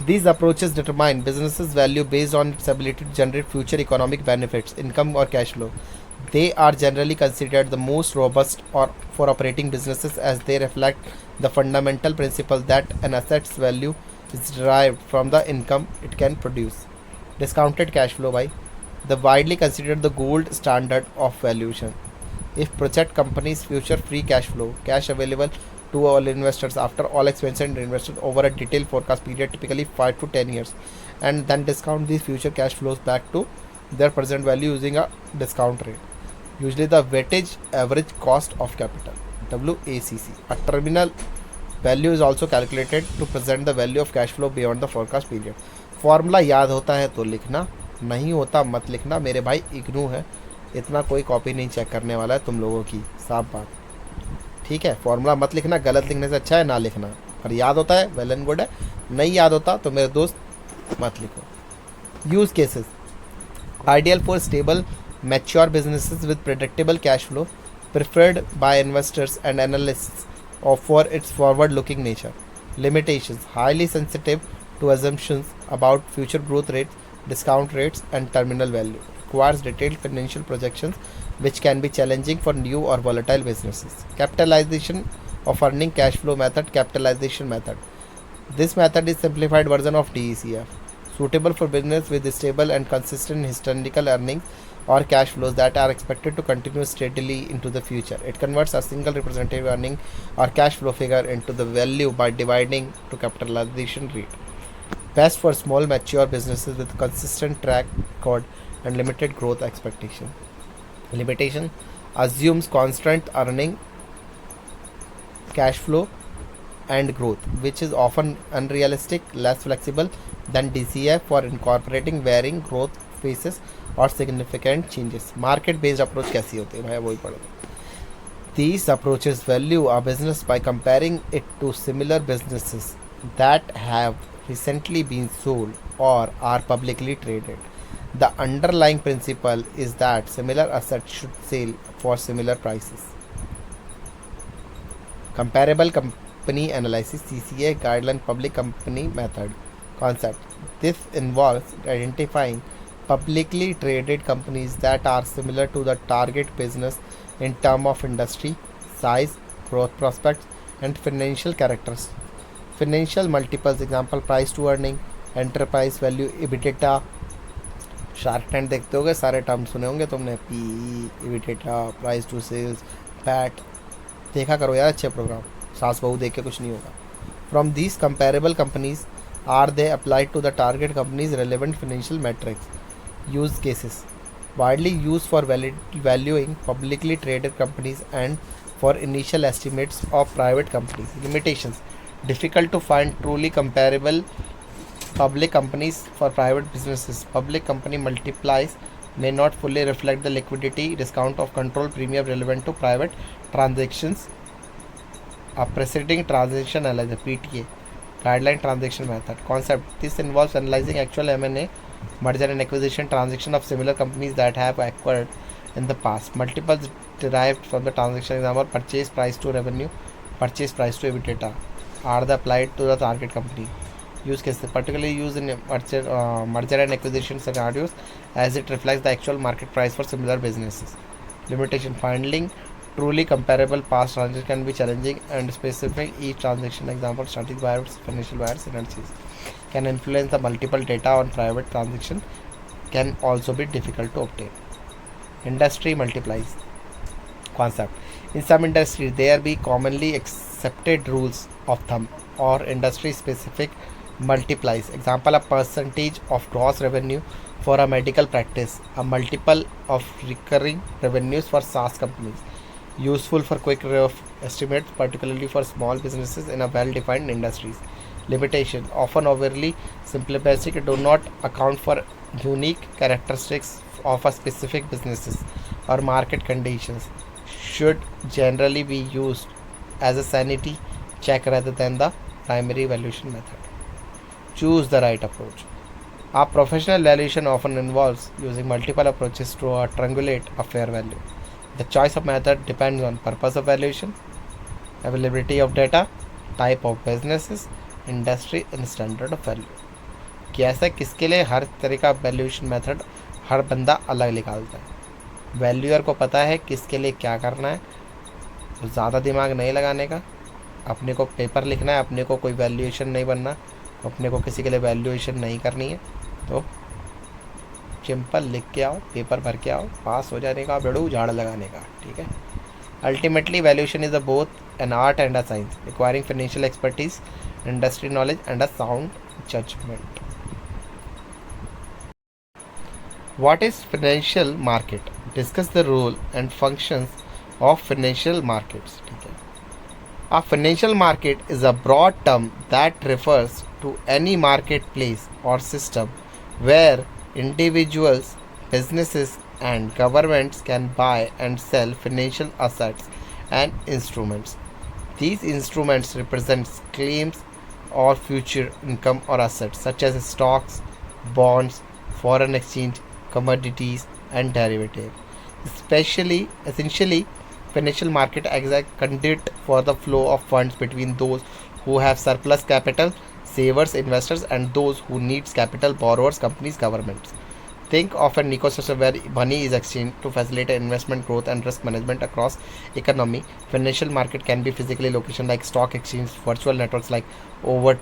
These approaches determine businesses' value based on its ability to generate future economic benefits, income or cash flow. They are generally considered the most robust or for operating businesses as they reflect the fundamental principle that an asset's value is derived from the income it can produce. Discounted cash flow by the widely considered the gold standard of valuation. If project company's future free cash flow, cash available to all investors after all expenses and invested over a detailed forecast period, typically 5 to 10 years, and then discount these future cash flows back to their present value using a discount rate, usually the weighted average cost of capital, WACC. A terminal value is also calculated to present the value of cash flow beyond the forecast period. Formula याद होता है तो लिखना, नहीं होता मत लिखना मेरे भाई, इग्नू है, इतना कोई कॉपी नहीं चेक करने वाला है तुम लोगों की, साफ बात. ठीक है, फॉर्मूला मत लिखना, गलत लिखने से अच्छा है ना लिखना. पर याद होता है वेल एंड गुड है, नहीं याद होता तो मेरे दोस्त मत लिखो. Use cases ideal for stable mature businesses with predictable cash flow, preferred by investors and analysts of for its forward looking nature. Limitations highly sensitive to assumptions about future growth rates, discount rates and terminal value. Requires detailed financial projections which can be challenging for new or volatile businesses. Capitalization of earning cash flow method, capitalization method. This method is simplified version of DECF, suitable for business with stable and consistent historical earnings or cash flows that are expected to continue steadily into the future. It converts a single representative earning or cash flow figure into the value by dividing to capitalization rate. Best for small mature businesses with consistent track record and limited growth expectation. Limitation assumes constant earning, cash flow and growth, which is often unrealistic, less flexible than DCF for incorporating varying growth phases और significant changes. Market based approach कैसी होती है भाई, वही पढ़ो. These approaches value a business by comparing it to similar businesses that have recently been sold or are publicly traded. The underlying principle is that similar assets should sell for similar prices. Comparable company analysis CCA guideline public company method concept. This involves identifying publicly traded companies that are similar to the target business in terms of industry, size, growth prospects, and financial characteristics. Financial multiples example price to earning, enterprise value, EBITDA. Shark Tank देखते होगे, सारे term सुने होंगे तुमने, P, EBITDA, price to sales, PAT. देखा करो यार अच्छे प्रोग्राम, सास बहू देख के कुछ नहीं होगा। From these comparable companies are they applied to the target companies relevant financial matrix. Use cases widely used for valuing publicly traded companies and for initial estimates of private companies. Limitations: difficult to find truly comparable public companies for private businesses. Public company multiplies may not fully reflect the liquidity discount of control premium relevant to private transactions. A preceding transaction analysis PTA guideline transaction method concept. This involves analyzing actual M&A, merger and acquisition transaction of similar companies that have acquired in the past. Multiples derived from the transaction, example purchase price to revenue, purchase price to EBITDA, are the applied to the target company. Use cases particularly used in merger and acquisition scenarios as it reflects the actual market price for similar businesses. Limitation: finding truly comparable past transactions can be challenging and specific each transaction, example strategic buyers, financial buyers, synergies, can influence the multiple data on private transaction, can also be difficult to obtain. Industry multiplies concept. In some industries, there be commonly accepted rules of thumb or industry specific multiplies. Example: a percentage of gross revenue for a medical practice, a multiple of recurring revenues for SaaS companies. Useful for quick rough estimates, particularly for small businesses in a well-defined industries. Limitation: often overly simplistic, do not account for unique characteristics of a specific businesses or market conditions. Should generally be used as a sanity check rather than the primary valuation method. Choose the right approach. Our professional valuation often involves using multiple approaches to triangulate a fair value. The choice of method depends on purpose of valuation, availability of data, type of businesses, industry and standard of value. कैसा किसके लिए हर तरह का valuation method हर बंदा अलग निकालता है। Valuer को पता है किसके लिए क्या करना है, तो ज़्यादा दिमाग नहीं लगाने का। अपने को पेपर लिखना है, अपने को कोई वैल्यूएशन नहीं बनना, अपने को किसी के लिए वैल्यूएशन नहीं करनी है, तो सिंपल लिख के आओ, पेपर भर के आओ, पास हो जाने का, बेड़ू झाड़ लगाने का। ठीक है। Ultimately valuation is a both an art and a science requiring financial expertise, industry knowledge and a sound judgment. What is financial market? Discuss the role and functions of financial markets. A financial market is a broad term that refers to any marketplace or system where individuals, businesses and governments can buy and sell financial assets and instruments. These instruments represent claims or future income or assets such as stocks, bonds, foreign exchange, commodities, and derivatives. Essentially, financial market acts as a conduit for the flow of funds between those who have surplus capital, savers, investors, and those who needs capital, borrowers, companies, governments. Think of an ecosystem where money is exchanged to facilitate investment growth and risk management across economy. Financial market can be physically location like stock exchange, virtual networks like over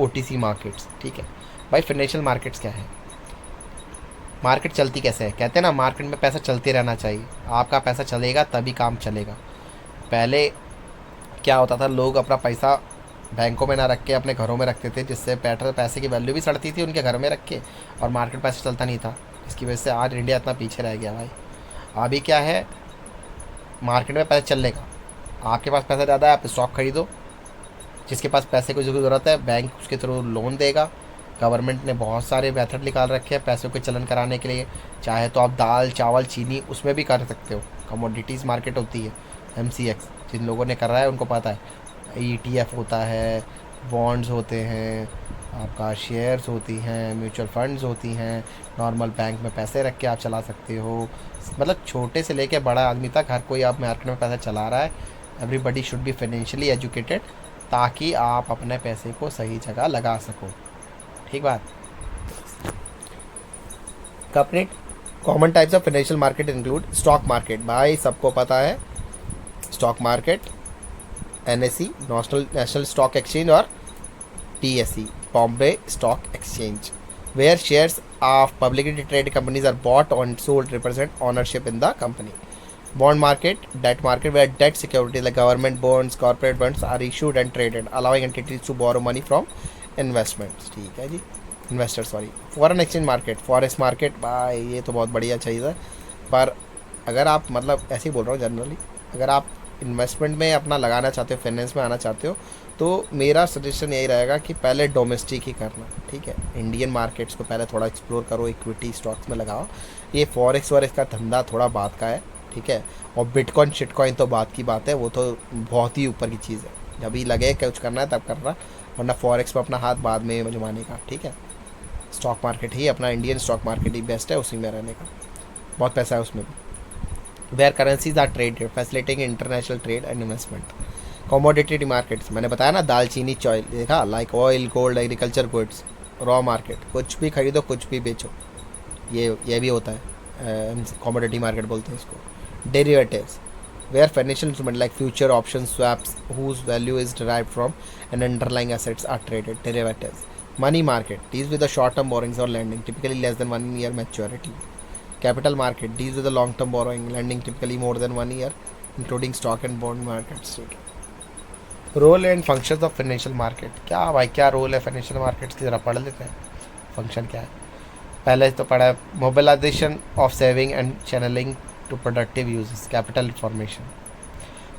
OTC markets. ठीक है भाई। Financial markets क्या है? Market चलती कैसे है? कहते हैं ना, मार्केट में पैसा चलते रहना चाहिए। आपका पैसा चलेगा तभी काम चलेगा। पहले क्या होता था, लोग अपना पैसा बैंकों में ना रख के अपने घरों में रखते थे, जिससे पैसे की वैल्यू भी सड़ती थी उनके घर में रख के, और मार्केट पैसा चलता नहीं था। इसकी वजह से आज इंडिया इतना पीछे रह गया भाई। अभी क्या है, मार्केट में पैसा चलेगा, आपके पास पैसा ज़्यादा है, आप स्टॉक खरीदो। जिसके पास पैसे की ज़रूरत है, बैंक उसके थ्रू लोन देगा। गवर्नमेंट ने बहुत सारे मेथड निकाल रखे हैं पैसों के चलन कराने के लिए। चाहे तो आप दाल, चावल, चीनी उसमें भी कर सकते हो। कमोडिटीज़ मार्केट होती है, MCX, जिन लोगों ने कर रहा है उनको पता है। ETF होता है, बॉन्ड्स होते हैं, आपका शेयर्स होती हैं, म्यूचुअल फंड्स होती हैं, नॉर्मल बैंक में पैसे रख के आप चला सकते हो। मतलब छोटे से लेके बड़ा आदमी तक हर कोई आप मार्केट में पैसा चला रहा है। Everybody should be financially educated, ताकि आप अपने पैसे को सही जगह लगा सको। ठीक बात। Company common types of financial market include stock market, भाई सबको पता है stock market, NSE national stock exchange, और PSE Bombay stock exchange, where shares of publicly traded companies are bought and sold represent ownership in the company. Bond market, debt market, where debt securities like government bonds, corporate bonds are issued and traded, allowing entities to borrow money from investments. ठीक है जी, investor sorry. Foreign exchange market, forex market, भाई ये तो बहुत बढ़िया चीज़ है। पर अगर आप मतलब ऐसे ही बोल रहा हूँ जनरली, अगर आप इन्वेस्टमेंट में अपना लगाना चाहते हो, फाइनेंस में आना चाहते हो, तो मेरा सजेशन यही रहेगा कि पहले डोमेस्टिक ही करना। ठीक है, इंडियन मार्केट्स को पहले थोड़ा एक्सप्लोर करो, इक्विटी स्टॉक्स में लगाओ। ये फॉरेक्स वॉरेक्स का धंधा थोड़ा बात का है। ठीक है, और बिटकॉइन शिटकॉइन तो बात की बात है, वो तो बहुत ही ऊपर की चीज़ है। जब भी लगे कुछ करना है तब करना, वरना फॉरेक्स में अपना हाथ बाद में जमाने का। ठीक है, स्टॉक मार्केट ही अपना, इंडियन स्टॉक मार्केट ही बेस्ट है, उसी में रहने का, बहुत पैसा है उसमें भी। Where currencies are traded facilitating international trade and investment. Commodity markets, मैंने बताया ना, दालचीनी चॉइल देखा, like oil, gold, agriculture goods, raw market, कुछ भी खरीदो कुछ भी बेचो, ये भी होता है, कमोडिटी मार्केट बोलते हैं इसको। Derivatives, where financial instrument like future option swaps whose value is derived from an underlying assets are traded, derivatives. Money market deals with the short term borrowings और lending, typically less than 1 year maturity. Capital market deals with the long-term borrowing, lending typically more than 1 year, including stock and bond markets. Role and functions of financial market, क्या भाई क्या role है financial markets की, ज़रा पढ़ लेते हैं function क्या है। पहले तो पढ़ा है mobilization of saving and channelling to productive uses, capital formation.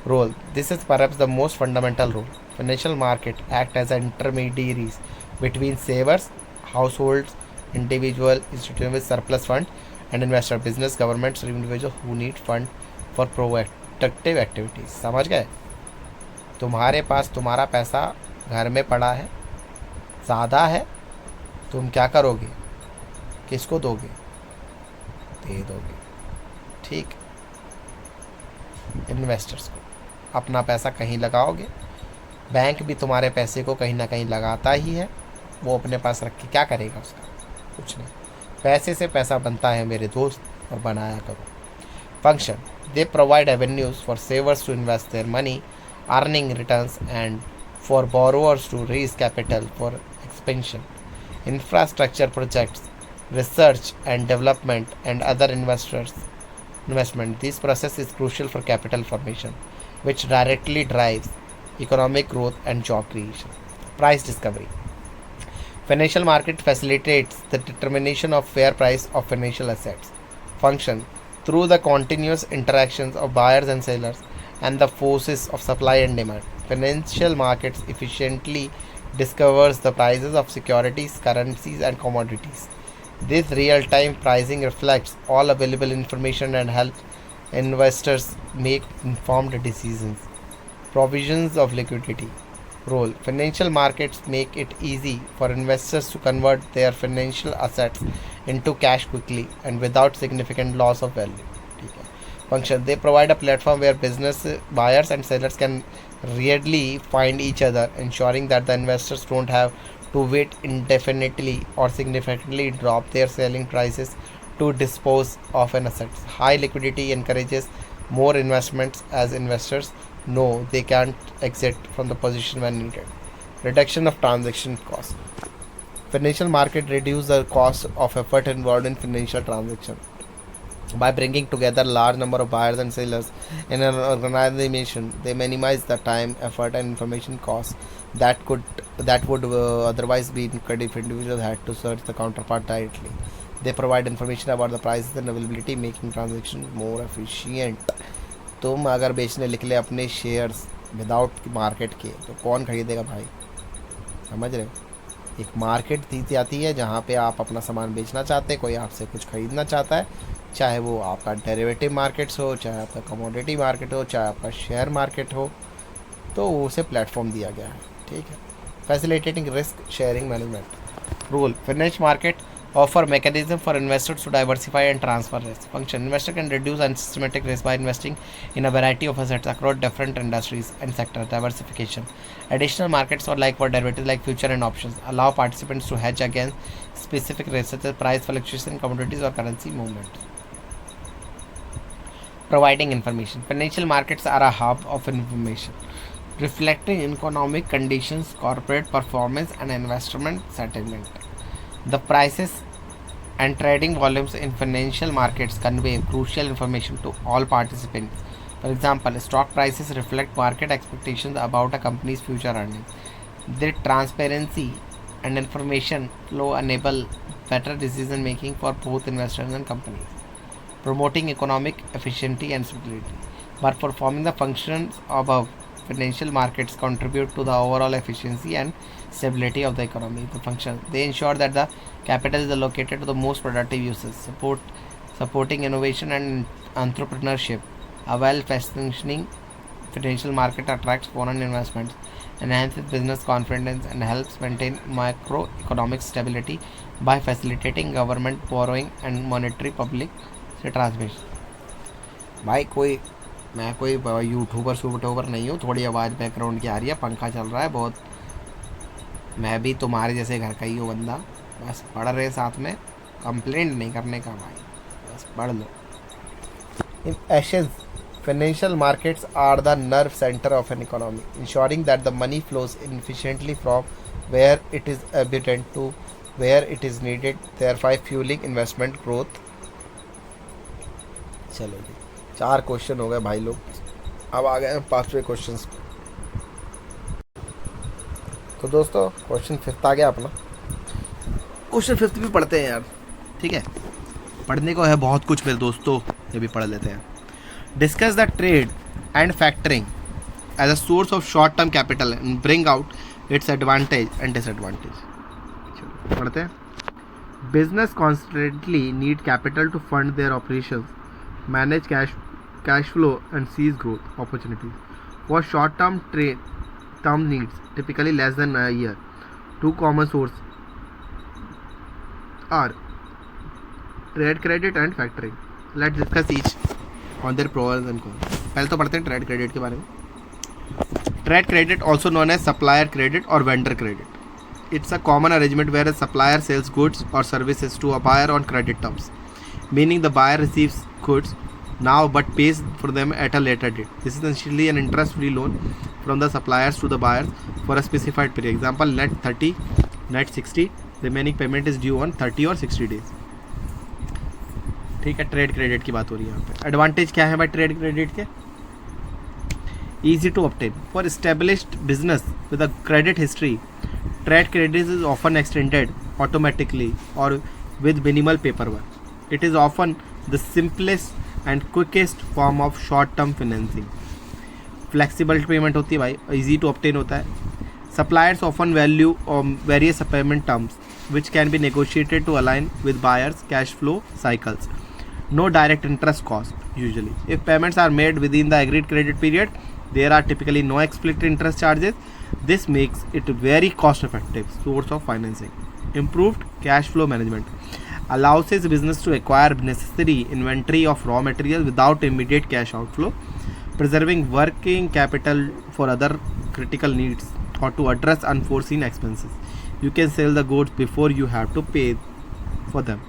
Role, this is perhaps the most fundamental role. Financial market act as intermediaries between savers, households, individual, institution with surplus fund and investor, business, governments or individuals who need fund for productive activities। समझ गए? तुम्हारे पास तुम्हारा पैसा घर में पड़ा है, ज़्यादा है, तुम क्या करोगे, किसको दोगे, दे दोगे। ठीक, इन्वेस्टर्स को। अपना पैसा कहीं लगाओगे, बैंक भी तुम्हारे पैसे को कहीं ना कहीं लगाता ही है, वो अपने पास रख के क्या करेगा उसका, कुछ नहीं। पैसे से पैसा बनता है मेरे दोस्त, और बनाया करो। Function, they provide avenues for savers to invest their money, earning returns, and for borrowers to raise capital for expansion, infrastructure projects, research and development, and other investment. This process is crucial for capital formation, which directly drives economic growth and job creation. Price discovery. Financial market facilitates the determination of fair price of financial assets. Function, through the continuous interactions of buyers and sellers and the forces of supply and demand, financial markets efficiently discovers the prices of securities, currencies, and commodities. This real-time pricing reflects all available information and helps investors make informed decisions. Provisions of liquidity. Role, financial markets make it easy for investors to convert their financial assets into cash quickly and without significant loss of value. Function, they provide a platform where business buyers and sellers can readily find each other, ensuring that the investors don't have to wait indefinitely or significantly drop their selling prices to dispose of an asset. High liquidity encourages more investments as investors know they can't exit from the position when needed. Reduction of transaction cost. Financial market reduce the cost of effort involved in financial transaction. By bringing together large number of buyers and sellers in an organization, they minimize the time, effort, and information costs that would otherwise be incurred if individuals had to search the counterpart directly. They provide information about the prices and availability, making transactions more efficient. तुम अगर बेचने निकले अपने shares without market के, तो कौन खरीदेगा भाई, समझ रहे हो? एक मार्केट दी जाती है जहाँ पे आप अपना सामान बेचना चाहते हैं, कोई आपसे कुछ खरीदना चाहता है, चाहे वो आपका डेरिवेटिव मार्केट्स हो, चाहे आपका कमोडिटी मार्केट हो, चाहे आपका शेयर मार्केट हो, तो उसे प्लेटफॉर्म दिया गया है। ठीक है, facilitating risk sharing management. Rule: financial market offer mechanism for investors to diversify and transfer risk. Function: investor can reduce unsystematic risk by investing in a variety of assets across different industries and sectors. Diversification: additional markets or like for derivatives like future and options allow participants to hedge against specific risks such as price fluctuation, commodities or currency movement. Providing information: financial markets are a hub of information reflecting economic conditions, corporate performance, and investment sentiment. The prices and trading volumes in financial markets convey crucial information to all participants. For example, stock prices reflect market expectations about a company's future earnings. Their transparency and information flow enable better decision making for both investors and companies, promoting economic efficiency and stability. By performing the functions above, financial markets contribute to the overall efficiency and stability of the economy. The function: they ensure that the capital is allocated to the most productive uses, supporting innovation and entrepreneurship. A well-functioning financial market attracts foreign investments, enhances business confidence, and helps maintain macroeconomic stability by facilitating government borrowing and monetary public से transmission. भाई मैं कोई YouTuber नहीं हूँ, थोड़ी आवाज़ background की आ रही है, पंखा चल रहा है बहुत। मैं भी तुम्हारे जैसे घर का ही हूँ बंदा, बस पढ़ रहे साथ में, कंप्लेंट नहीं करने का भाई, बस पढ़ लो। इन एशेंस, financial markets are the nerve center of an economy, ensuring that the money flows efficiently from where it is abundant to where it is needed, thereby fueling investment growth. चलो जी, 4 क्वेश्चन हो गए भाई लोग, अब आ गए हैं 5वें क्वेश्चन पे। तो दोस्तों क्वेश्चन 5 आ गया अपना। क्वेश्चन 5 भी पढ़ते हैं यार, ठीक है, पढ़ने को है बहुत कुछ मेरे दोस्तों, ये भी पढ़ लेते हैं। Discuss the trade and factoring as a source of short term capital and bring out its advantage and disadvantage. पढ़ते हैं। Business constantly need capital to fund their operations, manage cash flow and seize growth opportunities. For short term needs, typically less than a year, two common sources are trade credit and factoring. Let's discuss each on their pros and cons. पहले तो पढ़ते हैं trade credit के बारे में। Trade credit also known as supplier credit or vendor credit. It's a common arrangement where a supplier sells goods or services to a buyer on credit terms, meaning the buyer receives goods now but pays for them at a later date. This is essentially an interest-free loan from the suppliers to the buyers for a specified period. Example: net 30, net 60. Remaining payment is due on 30 or 60 days. ठीक है, trade credit की बात हो रही है यहाँ पे। Advantage क्या है भाई ट्रेड क्रेडिट के? Easy to obtain. For established business with a credit history, trade credit is often extended automatically or with minimal paperwork. It is often the simplest and quickest form of short-term financing. Flexible payment होती है भाई, easy to obtain होता है. Suppliers often value various payment terms which can be negotiated to align with buyers' cash flow cycles. No direct interest cost usually. If payments are made within the agreed credit period, there are typically no explicit interest charges. This makes it a very cost-effective source of financing. Improved cash flow management allows his business to acquire necessary inventory of raw material without immediate cash outflow, preserving working capital for other critical needs or to address unforeseen expenses. You can sell the goods before you have to pay for them.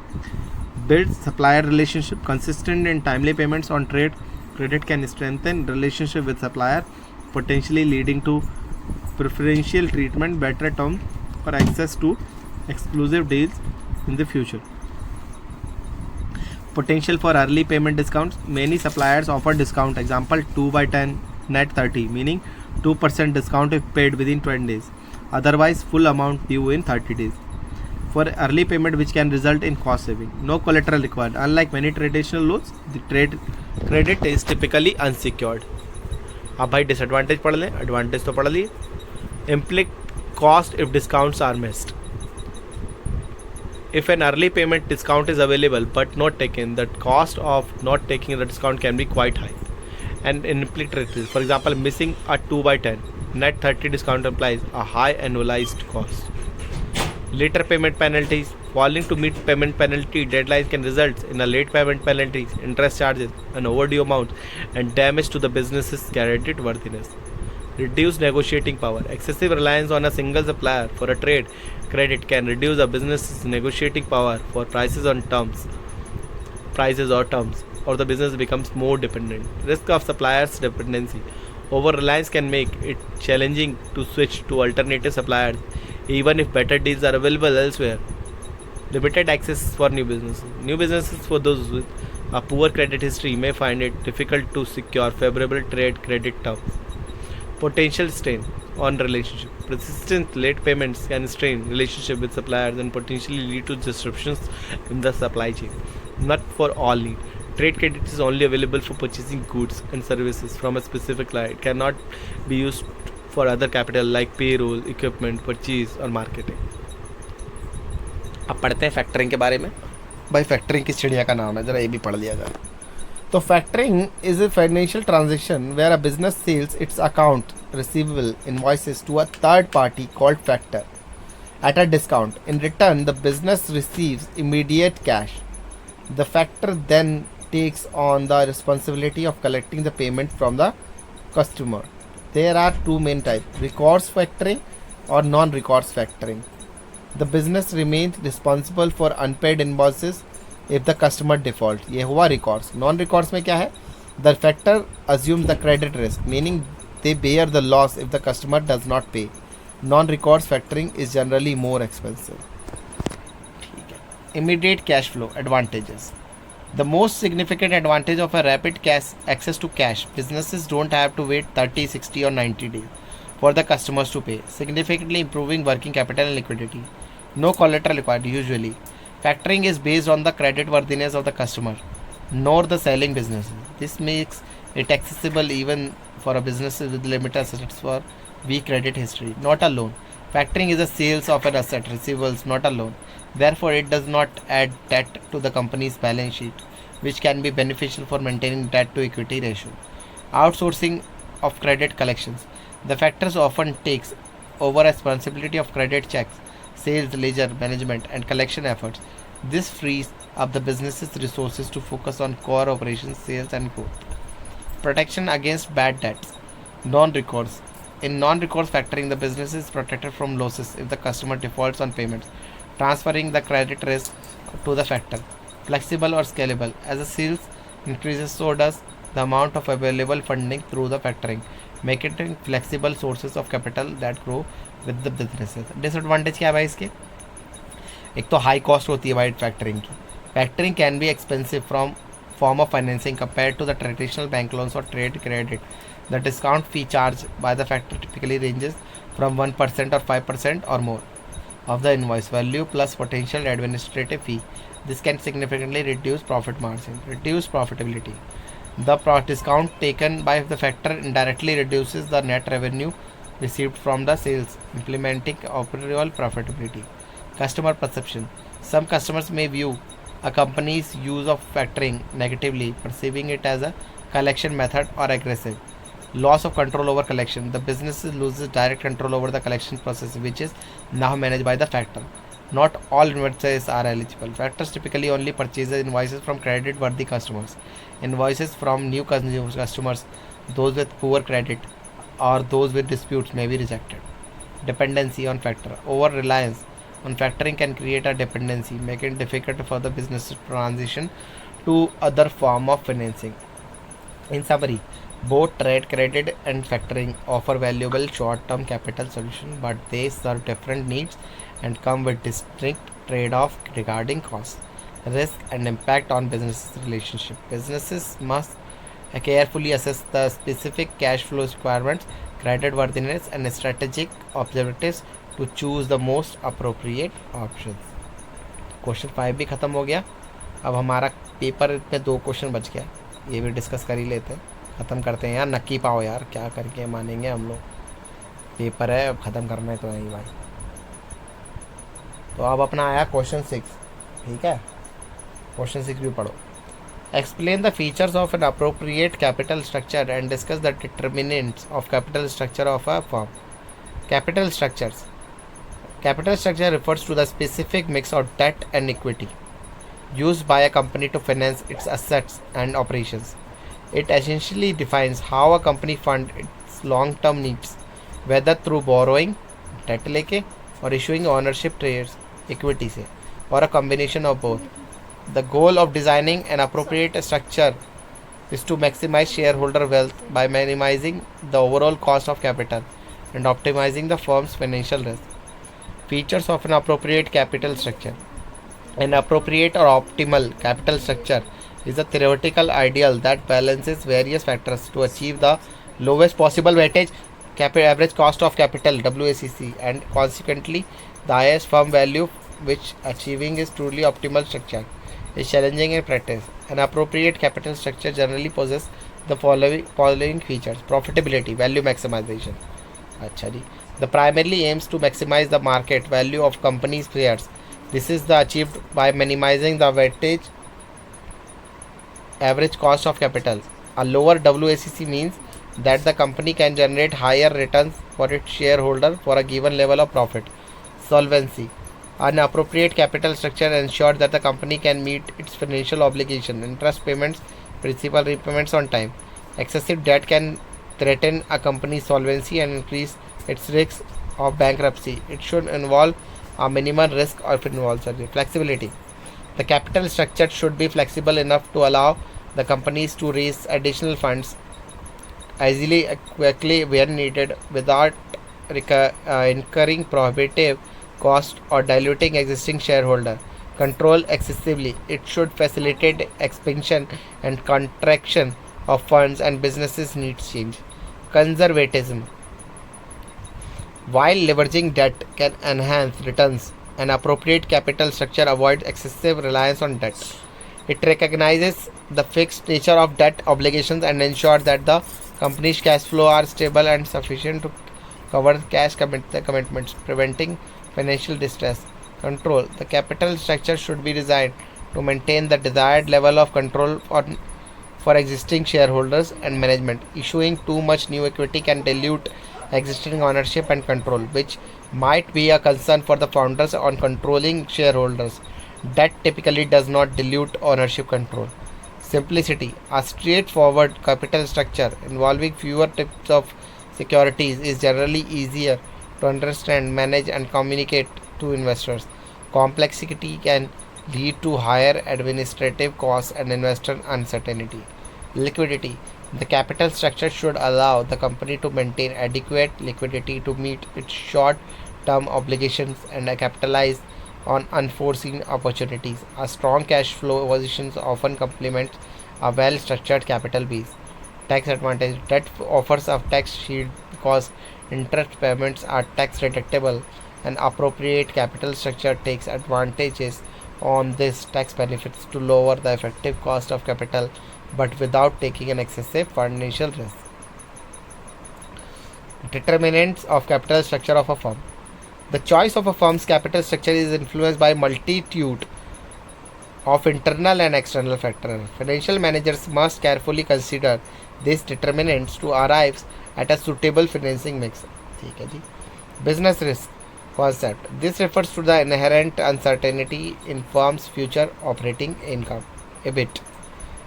Build supplier relationship. Consistent and timely payments on trade credit can strengthen relationship with supplier, potentially leading to preferential treatment, better terms, or access to exclusive deals in the future. Potential for early payment discounts. Many suppliers offer discount. Example: 2/10, net 30, meaning 2% discount if paid within 20 days. Otherwise, full amount due in 30 days. For early payment, which can result in cost saving. No collateral required. Unlike many traditional loans, the trade credit is typically unsecured. अब भाई disadvantage पढ़ लें, advantage तो पढ़ लिए। Implied cost if discounts are missed. If an early payment discount is available but not taken, the cost of not taking the discount can be quite high. and implicitly. For example, missing a 2 by 10 net 30 discount implies a high annualized cost. Later payment penalties. Failing to meet payment penalty deadlines can result in a late payment penalties, interest charges, and overdue amounts, and damage to the business's credit worthiness. Reduce negotiating power. Excessive reliance on a single supplier for a trade credit can reduce a business's negotiating power for prices or terms, or the business becomes more dependent. Risk of suppliers dependency. Over reliance can make it challenging to switch to alternative suppliers, even if better deals are available elsewhere. Limited access for new businesses. New businesses for those with a poor credit history may find it difficult to secure favorable trade credit terms. Potential strain on relationship. Persistent late payments can strain relationship with suppliers and potentially lead to disruptions in the supply chain. Not for all need. Trade credit is only available for purchasing goods and services from a specific client. It cannot be used for other capital like payroll, equipment, purchase or marketing. अब पढ़ते हैं factoring के बारे में. भाई factoring किस चिड़िया का नाम है, ज़रा ये भी पढ़ लिया जाए. तो factoring is a financial transaction where a business sells its account receivable invoices to a third party called factor at a discount. In return, the business receives immediate cash. The factor then takes on the responsibility of collecting the payment from the customer. There are two main types: recourse factoring or non-recourse factoring. The business remains responsible for unpaid invoices if the customer default. ये हुआ recourse. Non-recourse में क्या है? The factor assumes the credit risk, meaning they bear the loss if the customer does not pay. Non-recourse factoring is generally more expensive. Immediate cash flow advantages. The most significant advantage of a rapid cash access to cash, businesses don't have to wait 30, 60 or 90 days for the customers to pay, significantly improving working capital and liquidity. No collateral required usually. Factoring is based on the credit worthiness of the customer, nor the selling businesses. This makes it accessible even for a business with limited assets for weak credit history, not a loan. Factoring is a sales of an asset, receivables, not a loan. Therefore, it does not add debt to the company's balance sheet, which can be beneficial for maintaining debt to equity ratio. Outsourcing of credit collections. The factors often takes over responsibility of credit checks, sales, ledger management, and collection efforts. This frees up the business's resources to focus on core operations, sales, and growth. Protection against bad debts. Non-recourse. In non-recourse factoring, the business is protected from losses if the customer defaults on payments, transferring the credit risk to the factor. Flexible or scalable. As the sales increases, so does the amount of available funding through the factoring, making it flexible sources of capital that grow with the businesses. Disadvantage क्या है भाई इसके? एक तो high cost होती है भाई factoring की. Factoring can be expensive from form of financing compared to the traditional bank loans or trade credit. The discount fee charged by the factor typically ranges from 1% or 5% or more of the invoice value plus potential administrative fee. This can significantly reduce profit margin. Reduce profitability. The discount taken by the factor indirectly reduces the net revenue received from the sales, implementing overall profitability. Customer perception. Some customers may view a company's use of factoring negatively, perceiving it as a collection method or aggressive. Loss of control over collection. The business loses direct control over the collection process, which is now managed by the factor. Not all invoices are eligible. Factors typically only purchase invoices from credit-worthy customers. Invoices from new customers, those with poor credit, or those with disputes may be rejected. Dependency on factor. Over reliance on factoring can create a dependency, making it difficult for the business to transition to other form of financing. In summary, both trade credit and factoring offer valuable short-term capital solutions, but they serve different needs and come with distinct trade-off regarding cost, risk, and impact on business relationship. Businesses must carefully assess the specific cash flow requirements, credit worthiness, and strategic objectives to choose the most appropriate options. Question 5 भी ख़त्म हो गया. अब हमारा paper में 2 question बच गया, ये भी डिस्कस कर ही लेते हैं. ख़त्म करते हैं यार, नक्की पाओ यार, क्या करके मानेंगे हम लोग. पेपर है, अब ख़त्म करना है तो नहीं भाई. तो अब अपना आया क्वेश्चन 6. ठीक है, क्वेश्चन 6 भी पढ़ो. Explain the features of an appropriate capital structure and discuss the determinants of capital structure of a firm. Capital structures. Capital structure refers to the specific mix of debt and equity used by a company to finance its assets and operations. It essentially defines how a company funds its long-term needs, whether through borrowing, debt लेके, or issuing ownership shares, equity से, or a combination of both. The goal of designing an appropriate structure is to maximize shareholder wealth by minimizing the overall cost of capital and optimizing the firm's financial risk. Features of an appropriate capital structure. An appropriate or optimal capital structure is a theoretical ideal that balances various factors to achieve the lowest possible weightage average cost of capital WACC and consequently the highest firm value, which achieving is truly optimal structure is challenging in practice. An appropriate capital structure generally possesses the following features: profitability, value maximization. अच्छा जी. The primarily aims to maximize the market value of companies' shares. This is achieved by minimizing the weightage average cost of capital. A lower WACC means that the company can generate higher returns for its shareholder for a given level of profit. Solvency. An appropriate capital structure ensures that the company can meet its financial obligation, interest payments, principal repayments on time. Excessive debt can threaten a company's solvency and increase its risk of bankruptcy. It should involve a minimal risk of involvement. Flexibility. The capital structure should be flexible enough to allow the companies to raise additional funds easily, quickly when needed without incurring prohibitive cost or diluting existing shareholder control excessively. It should facilitate expansion and contraction of funds and businesses needs change. Conservatism. While leveraging debt can enhance returns, an appropriate capital structure avoids excessive reliance on debt. It recognizes the fixed nature of debt obligations and ensures that the company's cash flow are stable and sufficient to cover cash commitments, preventing financial distress. Control. The capital structure should be designed to maintain the desired level of control for existing shareholders and management. Issuing too much new equity can dilute existing ownership and control, which might be a concern for the founders or controlling shareholders. Debt typically does not dilute ownership control. Simplicity. A straightforward capital structure involving fewer types of securities is generally easier to understand, manage, and communicate to investors. Complexity can lead to higher administrative costs and investor uncertainty. Liquidity. The capital structure should allow the company to maintain adequate liquidity to meet its short-term obligations and capitalize on unforeseen opportunities. A strong cash flow position often complements a well-structured capital base. Tax advantage. Debt offers a tax shield because interest payments are tax deductible. An appropriate capital structure takes advantages on this tax benefits to lower the effective cost of capital but without taking an excessive financial risk. Determinants of capital structure of a firm. The choice of a firm's capital structure is influenced by multitude of internal and external factors. Financial managers must carefully consider these determinants to arrive at a suitable financing mix. Business risk concept. This refers to the inherent uncertainty in firm's future operating income, EBIT,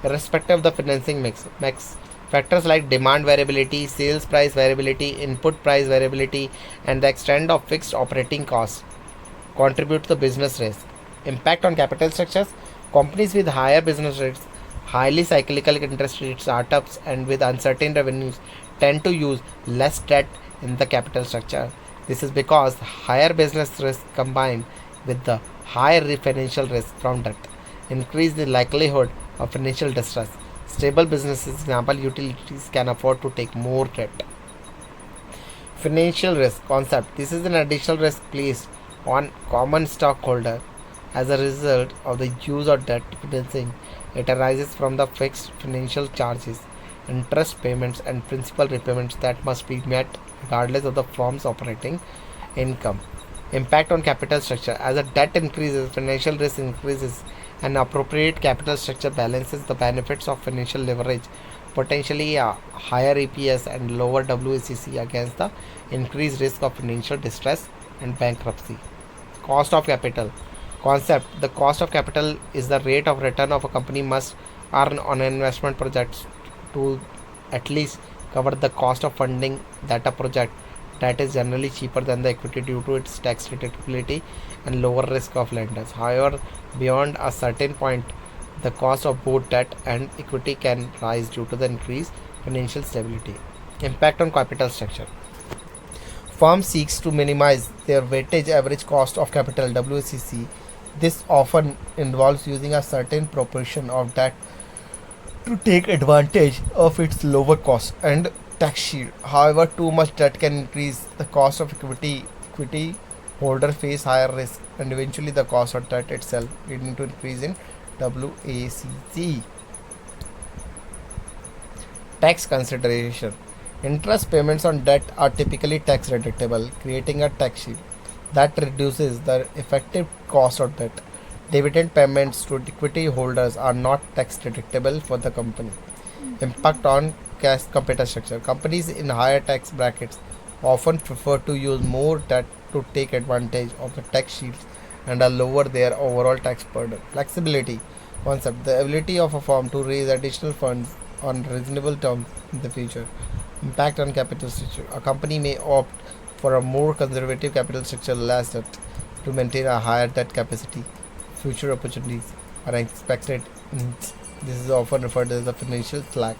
irrespective of the financing mix. Factors like demand variability, sales price variability, input price variability, and the extent of fixed operating costs contribute to the business risk. Impact on capital structures. Companies with higher business rates, highly cyclical interest rate startups, and with uncertain revenues tend to use less debt in the capital structure. This is because higher business risk combined with the higher financial risk from debt increase the likelihood of financial distress. Stable businesses, example utilities, can afford to take more debt. Financial risk concept. This is an additional risk placed on common stockholder as a result of the use of debt financing. It arises from the fixed financial charges, interest payments, and principal repayments that must be met regardless of the firm's operating income. Impact on capital structure. As the debt increases, financial risk increases An appropriate capital structure balances the benefits of financial leverage, potentially a higher EPS and lower WACC against the increased risk of financial distress and bankruptcy. Cost of capital concept. The cost of capital is the rate of return of a company must earn on an investment project to at least cover the cost of funding that a project that is generally cheaper than the equity due to its tax deductibility and lower risk of lenders. However, beyond a certain point, the cost of both debt and equity can rise due to the increased financial stability. Impact on capital structure. Firm seeks to minimize their weighted average cost of capital WACC. This often involves using a certain proportion of debt to take advantage of its lower cost and tax shield. However, too much debt can increase the cost of equity. Equity holders face higher risk and eventually the cost of debt itself, leading to increase in WACC. Tax consideration. Interest payments on debt are typically tax deductible, creating a tax shield that reduces the effective cost of debt. Dividend payments to equity holders are not tax deductible for the company. Impact on cash capital structure. Companies in higher tax brackets often prefer to use more debt to take advantage of the tax shields and lower their overall tax burden. Flexibility concept. The ability of a firm to raise additional funds on reasonable terms in the future. Impact on capital structure. A company may opt for a more conservative capital structure, less debt, to maintain a higher debt capacity. Future opportunities are expected. This is often referred to as the financial slack.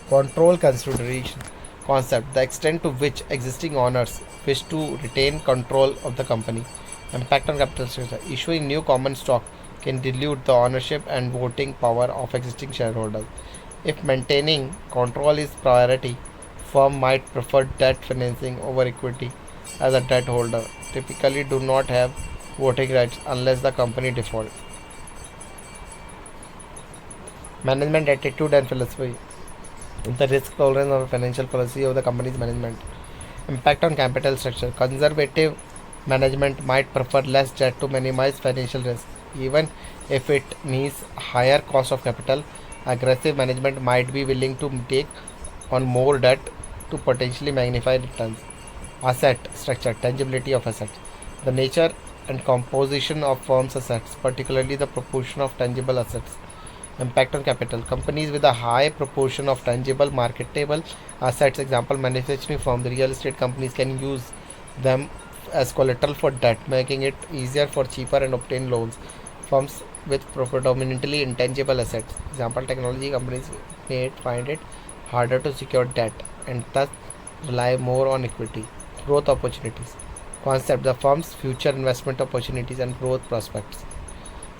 Control consideration concept. The extent to which existing owners wish to retain control of the company. Impact on capital structure. Issuing new common stock can dilute the ownership and voting power of existing shareholders. If maintaining control is priority, firm might prefer debt financing over equity, as a debt holder typically do not have voting rights unless the company defaults. Management attitude and philosophy. The risk tolerance or financial policy of the company's management. Impact on capital structure. Conservative management might prefer less debt to minimize financial risk, even if it means higher cost of capital. Aggressive management might be willing to take on more debt to potentially magnify returns. Asset structure, tangibility of assets. The nature and composition of firms' assets, particularly the proportion of tangible assets. Impact on capital. Companies with a high proportion of tangible marketable assets, example manufacturing firms, real estate companies, can use them as collateral for debt, making it easier for cheaper and obtain loans. Firms with predominantly intangible assets, example technology companies, may find it harder to secure debt and thus rely more on equity. Growth opportunities concept. The firm's future investment opportunities and growth prospects.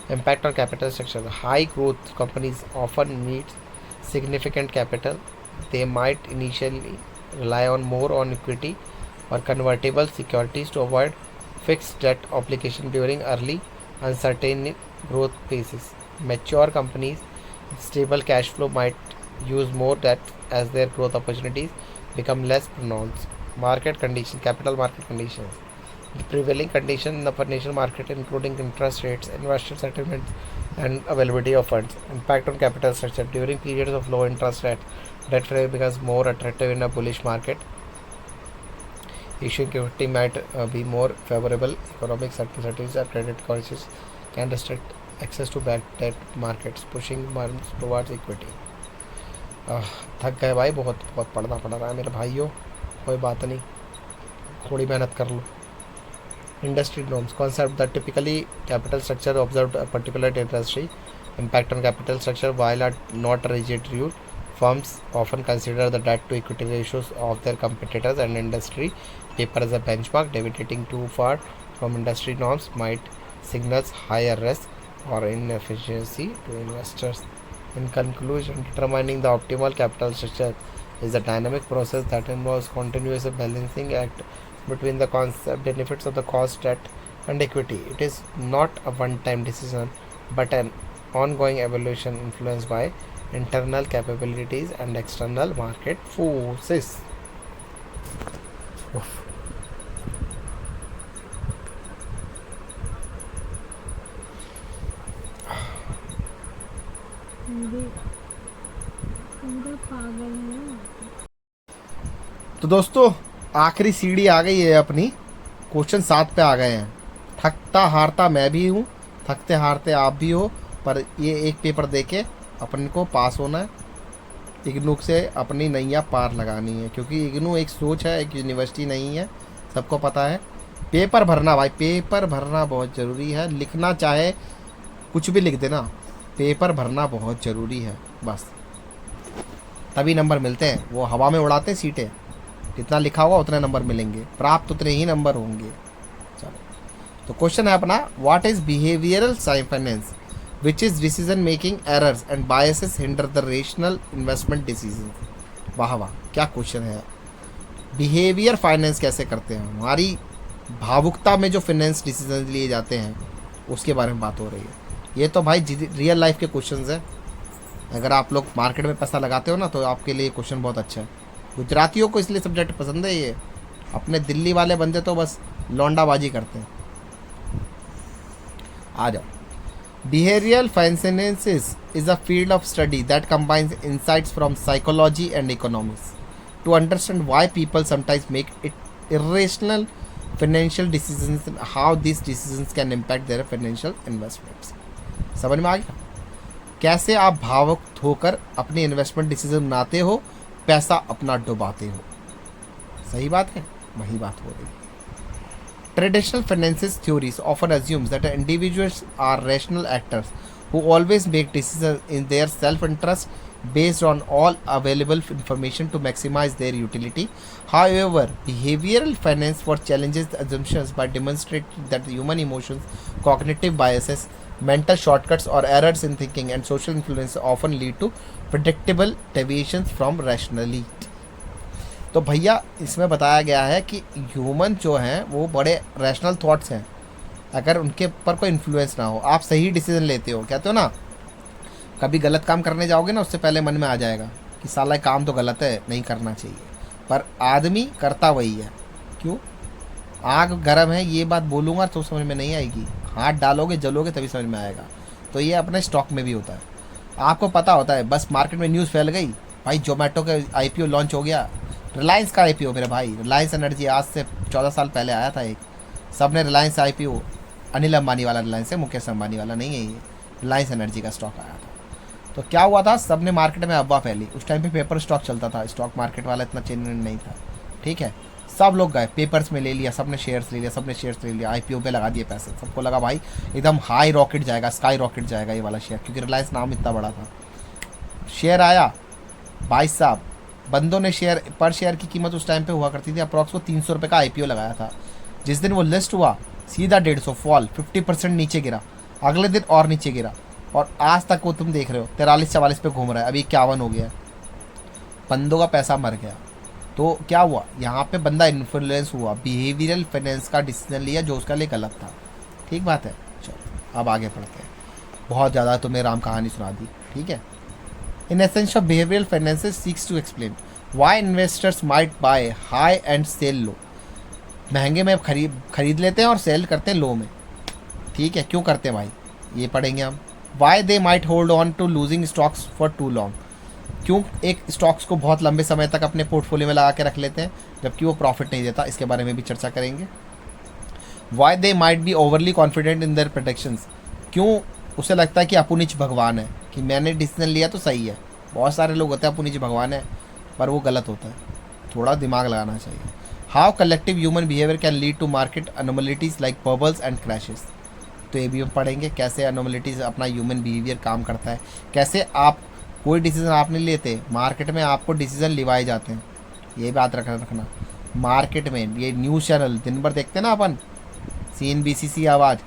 Impact on capital structure. High growth companies often need significant capital. They might initially rely on more on equity or convertible securities to avoid fixed debt obligation during early uncertain growth phases. Mature companies with stable cash flow might use more debt as their growth opportunities become less pronounced. Market conditions, capital market conditions. The prevailing condition in the financial market, including interest rates, investor settlements, and availability of funds. Impact on capital structure. During periods of low interest rate, debt becomes more attractive in a bullish market. Issuing equity might be more favorable. Economic circumstances or credit crisis can restrict access to back debt markets, pushing firms towards equity. थक गए भाई, बहुत बहुत पढ़ना पड़ रहा है मेरे भाइयों, कोई बात नहीं, थोड़ी मेहनत कर लो. Industry norms concept. The typically capital structure observed a particular industry. Impact on capital structure. While not a rigid rule, firms often consider the debt to equity ratios of their competitors and industry paper as a benchmark. Deviating too far from industry norms might signal higher risk or inefficiency to investors. In conclusion, determining the optimal capital structure is a dynamic process that involves continuous balancing act between the concept benefits of the cost, debt, and equity. It is not a one-time decision, but an ongoing evolution influenced by internal capabilities and external market forces. Oof. पूरे पागल है। तो दोस्तों आखिरी सीढ़ी आ गई है अपनी, क्वेश्चन 7 पे आ गए हैं। थकता हारता मैं भी हूँ, थकते हारते आप भी हो, पर ये एक पेपर देके अपन को पास होना है। इग्नू से अपनी नैया पार लगानी है, क्योंकि इग्नू एक सोच है, एक यूनिवर्सिटी नहीं है, सबको पता है। पेपर भरना भाई, पेपर भरना बहुत ज़रूरी है। लिखना चाहे कुछ भी लिख देना, पेपर भरना बहुत ज़रूरी है बस, तभी नंबर मिलते हैं। वो हवा में उड़ाते हैं सीटें, जितना लिखा होगा उतने नंबर मिलेंगे, प्राप्त उतने ही नंबर होंगे। चलो, तो क्वेश्चन है अपना, what is behavioural finance which is decision making errors and biases hinder the rational investment decision. वाह वाह, क्या क्वेश्चन है। बिहेवियर फाइनेंस कैसे करते हैं, हमारी भावुकता में जो फाइनेंस डिसीजन लिए जाते हैं उसके बारे में बात हो रही है। ये तो भाई रियल लाइफ के क्वेश्चंस हैं। अगर आप लोग मार्केट में पैसा लगाते हो ना, तो आपके लिए क्वेश्चन बहुत अच्छा है। गुजरातियों को इसलिए सब्जेक्ट पसंद है ये, अपने दिल्ली वाले बंदे तो बस लौंडाबाजी करते हैं। आ जाओ। Behavioural finance is a field of study that combines insights from psychology and economics to understand why people sometimes make it irrational financial decisions and how this decisions can impact their financial investments. समझ में आ गया कैसे आप भावुक होकर अपने investment decision बनाते हो, पैसा अपना डुबाते हो। सही बात है, वही बात हो रही है। Traditional finance theories often assumes that individuals are rational actors who always make decisions in their self-interest based on all available information to maximize their utility. However, behavioral finance for challenges the assumptions by demonstrating that the human emotions, cognitive biases, mental shortcuts or errors in thinking and social influence often lead to predictable deviations from rationality. तो भैया इसमें बताया गया है कि human जो हैं वो बड़े रैशनल थॉट्स हैं, अगर उनके ऊपर कोई इन्फ्लुएंस ना हो, आप सही डिसीजन लेते हो। कहते हो ना, कभी गलत काम करने जाओगे ना, उससे पहले मन में आ जाएगा कि साला काम तो गलत है, नहीं करना चाहिए, पर आदमी करता वही है। क्यों? आग गर्म है, ये बात बोलूँगा तो समझ में नहीं आएगी, हाथ डालोगे जलोगे तभी समझ में आएगा। तो ये अपने स्टॉक में भी होता है। आपको पता होता है, बस मार्केट में न्यूज़ फैल गई, भाई जोमेटो का IPO लॉन्च हो गया, रिलायंस का IPO, मेरे भाई रिलायंस एनर्जी आज से 14 साल पहले आया था एक, सब ने रिलायंस IPO, अनिल अंबानी वाला रिलायंस है, मुकेश अंबानी वाला नहीं है, ये रिलायंस एनर्जी का स्टॉक आया था। तो क्या हुआ था, सब ने मार्केट में अफवाह फैली। उस टाइम पे पेपर स्टॉक चलता था, स्टॉक मार्केट वाला इतना चेंज नहीं था, ठीक है। सब लोग गए पेपर्स में ले लिया, सब ने शेयर्स ले लिया, सब ने शेयर्स ले लिया, IPO पे लगा दिए पैसे। सबको लगा भाई एकदम हाई रॉकेट जाएगा, स्काई रॉकेट जाएगा ये वाला शेयर, क्योंकि रिलायंस नाम इतना बड़ा था। शेयर आया, भाई साहब बंदों ने शेयर, पर शेयर की कीमत उस टाइम पे हुआ करती थी अप्रॉक्स, को 300 रुपये का IPO लगाया था। जिस दिन वो लिस्ट हुआ सीधा 150 फॉल, 50% नीचे गिरा, अगले दिन और नीचे गिरा, और आज तक वो तुम देख रहे हो 43-44 पे घूम रहा है, अभी 51 हो गया। बंदों का पैसा मर गया। तो क्या हुआ, यहाँ पे बंदा इन्फ्लुएंस हुआ, बिहेवियरल फाइनेंस का डिसीजन लिया जो उसका लिए गलत था। ठीक बात है। चलो अब आगे पढ़ते हैं, बहुत ज़्यादा तुम्हें राम कहानी सुना दी, ठीक है। In essence of behavioural finance seeks to explain why investors might buy high and sell low. महंगे में खरीद लेते हैं और सेल करते हैं लो में, ठीक है। क्यों करते हैं भाई, ये पढ़ेंगे हम। Why they might hold on to losing stocks for too long, क्यों एक स्टॉक्स को बहुत लंबे समय तक अपने पोर्टफोलियो में लगा के रख लेते हैं जबकि वो प्रॉफिट नहीं देता, इसके बारे में भी चर्चा करेंगे। Y they might be overly confident in their productions, क्यों उसे लगता है कि अपुनिच भगवान है, कि मैंने डिसीजन लिया तो सही है। बहुत सारे लोग होते हैं अपुनिच भगवान है, पर वो गलत होता है, थोड़ा दिमाग लगाना चाहिए। How collective human behaviour can lead to market anomalies like bubbles and crashes, तो ये भी हम पढ़ेंगे कैसे अनोमलिटीज़ अपना ह्यूमन बिहेवियर काम करता है, कैसे आप कोई डिसीजन आप नहीं लेते, मार्केट में आपको डिसीजन लिवाए जाते हैं। ये बात रखना मार्केट में, ये न्यूज़ चैनल दिन भर देखते हैं ना अपन, CNBC आवाज़,